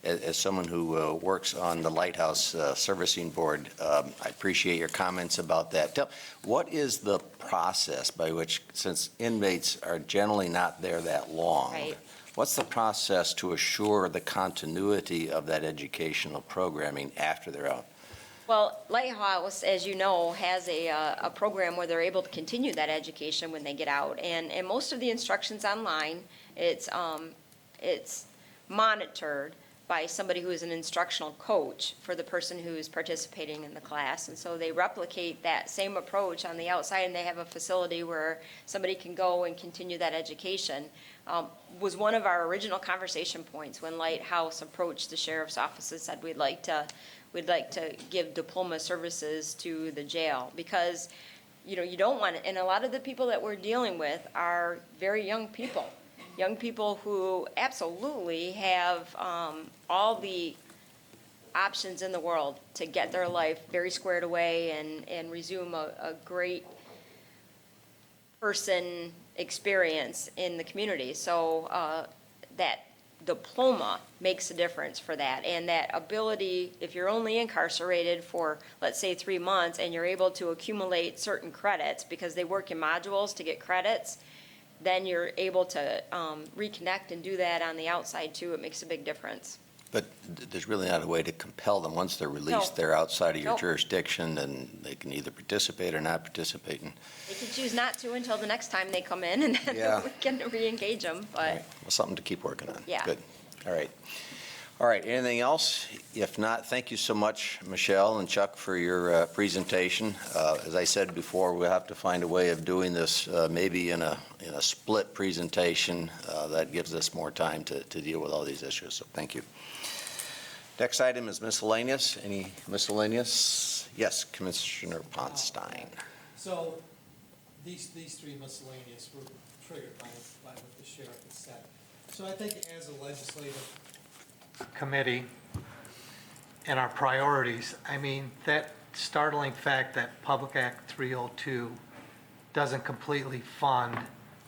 as someone who works on the Lighthouse Servicing Board, I appreciate your comments about that. What is the process by which, since inmates are generally not there that long, Right. what's the process to assure the continuity of that educational programming after they're out? Well, Lighthouse, as you know, has a program where they're able to continue that education when they get out. And most of the instruction's online. It's monitored by somebody who is an instructional coach for the person who's participating in the class. And so they replicate that same approach on the outside, and they have a facility where somebody can go and continue that education. Was one of our original conversation points when Lighthouse approached the sheriff's office and said, we'd like to give diploma services to the jail, because, you don't want it. And a lot of the people that we're dealing with are very young people who absolutely have all the options in the world to get their life very squared away and resume a great person experience in the community. So that diploma makes a difference for that. And that ability, if you're only incarcerated for, let's say, 3 months, and you're able to accumulate certain credits because they work in modules to get credits, then you're able to reconnect and do that on the outside too. It makes a big difference. But there's really not a way to compel them. Once they're released, No. they're outside of your No. jurisdiction, and they can either participate or not participate. They can choose not to until the next time they come in, and then Yeah. we can re-engage them, All but right. Well, something to keep working on. Yeah. Good. All right. All right, anything else? If not, thank you so much, Michelle and Chuck, for your presentation. As I said before, we'll have to find a way of doing this maybe in a split presentation that gives us more time to deal with all these issues, so thank you. Next item is miscellaneous. Any miscellaneous? Yes, Commissioner Ponstein. So these three miscellaneous were triggered by what the sheriff had said. So I think as a legislative Committee and our priorities, I mean, that startling fact that Public Act 302 doesn't completely fund,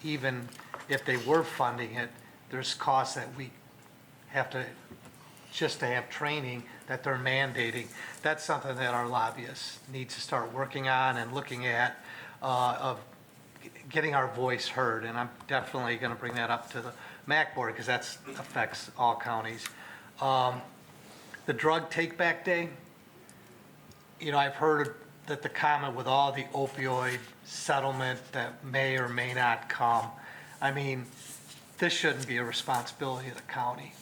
even if they were funding it, there's costs that we have to, just to have training that they're mandating. That's something that our lobbyists need to start working on and looking at, of getting our voice heard. And I'm definitely going to bring that up to the MAC board, because that affects all counties. The drug take-back day, I've heard that the comment with all the opioid settlement that may or may not come, I mean, this shouldn't be a responsibility of the county.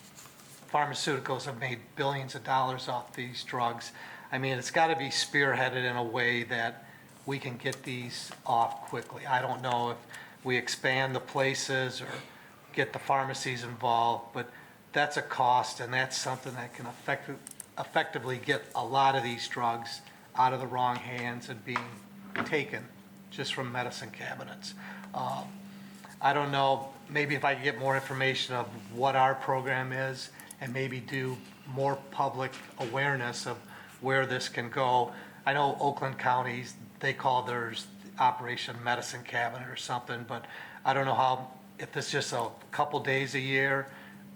Pharmaceuticals have made billions of dollars off these drugs. I mean, it's got to be spearheaded in a way that we can get these off quickly. I don't know if we expand the places or get the pharmacies involved, but that's a cost, and that's something that can effectively get a lot of these drugs out of the wrong hands and being taken just from medicine cabinets. I don't know, maybe if I could get more information of what our program is and maybe do more public awareness of where this can go. I know Oakland counties, they call theirs Operation Medicine Cabinet or something, but I don't know how, if it's just a couple days a year,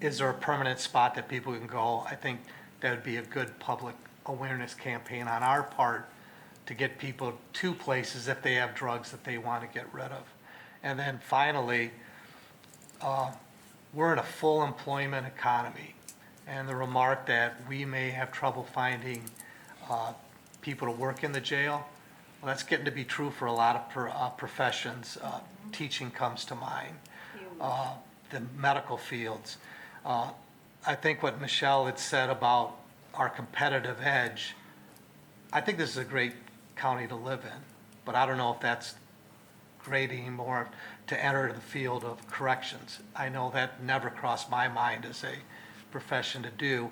is there a permanent spot that people can go? I think that would be a good public awareness campaign on our part to get people to places if they have drugs that they want to get rid of. And then finally, we're in a full employment economy. And the remark that we may have trouble finding people to work in the jail, well, that's getting to be true for a lot of professions. Teaching comes to mind, the medical fields. I think what Michelle had said about our competitive edge, I think this is a great county to live in, but I don't know if that's great anymore to enter the field of corrections. I know that never crossed my mind as a profession to do.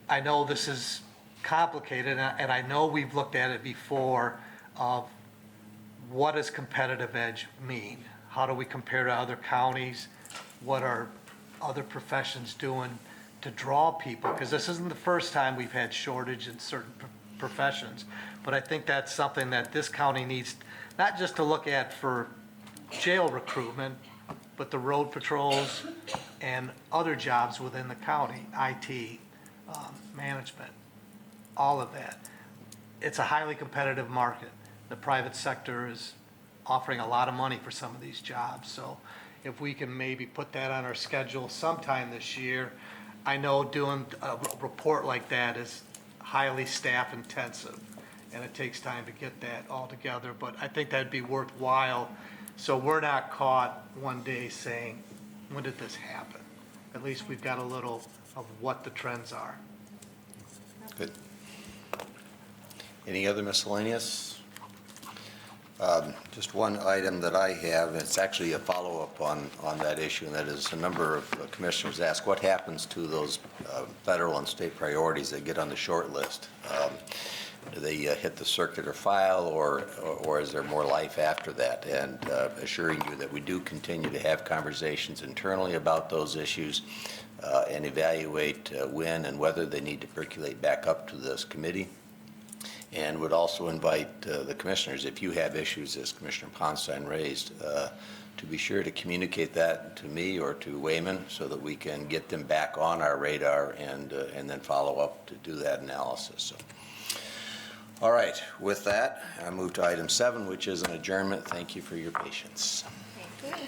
I know this is complicated, and I know we've looked at it before of what does competitive edge mean? How do we compare to other counties? What are other professions doing to draw people? Because this isn't the first time we've had shortage in certain professions, but I think that's something that this county needs not just to look at for jail recruitment, but the road patrols and other jobs within the county, IT, management, all of that. It's a highly competitive market. The private sector is offering a lot of money for some of these jobs. So if we can maybe put that on our schedule sometime this year, I know doing a report like that is highly staff intensive, and it takes time to get that all together, but I think that'd be worthwhile, so we're not caught one day saying, when did this happen? At least we've got a little of what the trends are. Good. Any other miscellaneous? Just one item that I have, it's actually a follow-up on that issue, and that is a number of commissioners ask, what happens to those federal and state priorities that get on the short list? Do they hit the circular file, or is there more life after that? And assuring you that we do continue to have conversations internally about those issues and evaluate when and whether they need to percolate back up to this committee. And would also invite the commissioners, if you have issues, as Commissioner Ponstein raised, to be sure to communicate that to me or to Wayman so that we can get them back on our radar and then follow up to do that analysis. So, all right, with that, I move to item 7, which is an adjournment. Thank you for your patience. Thank you.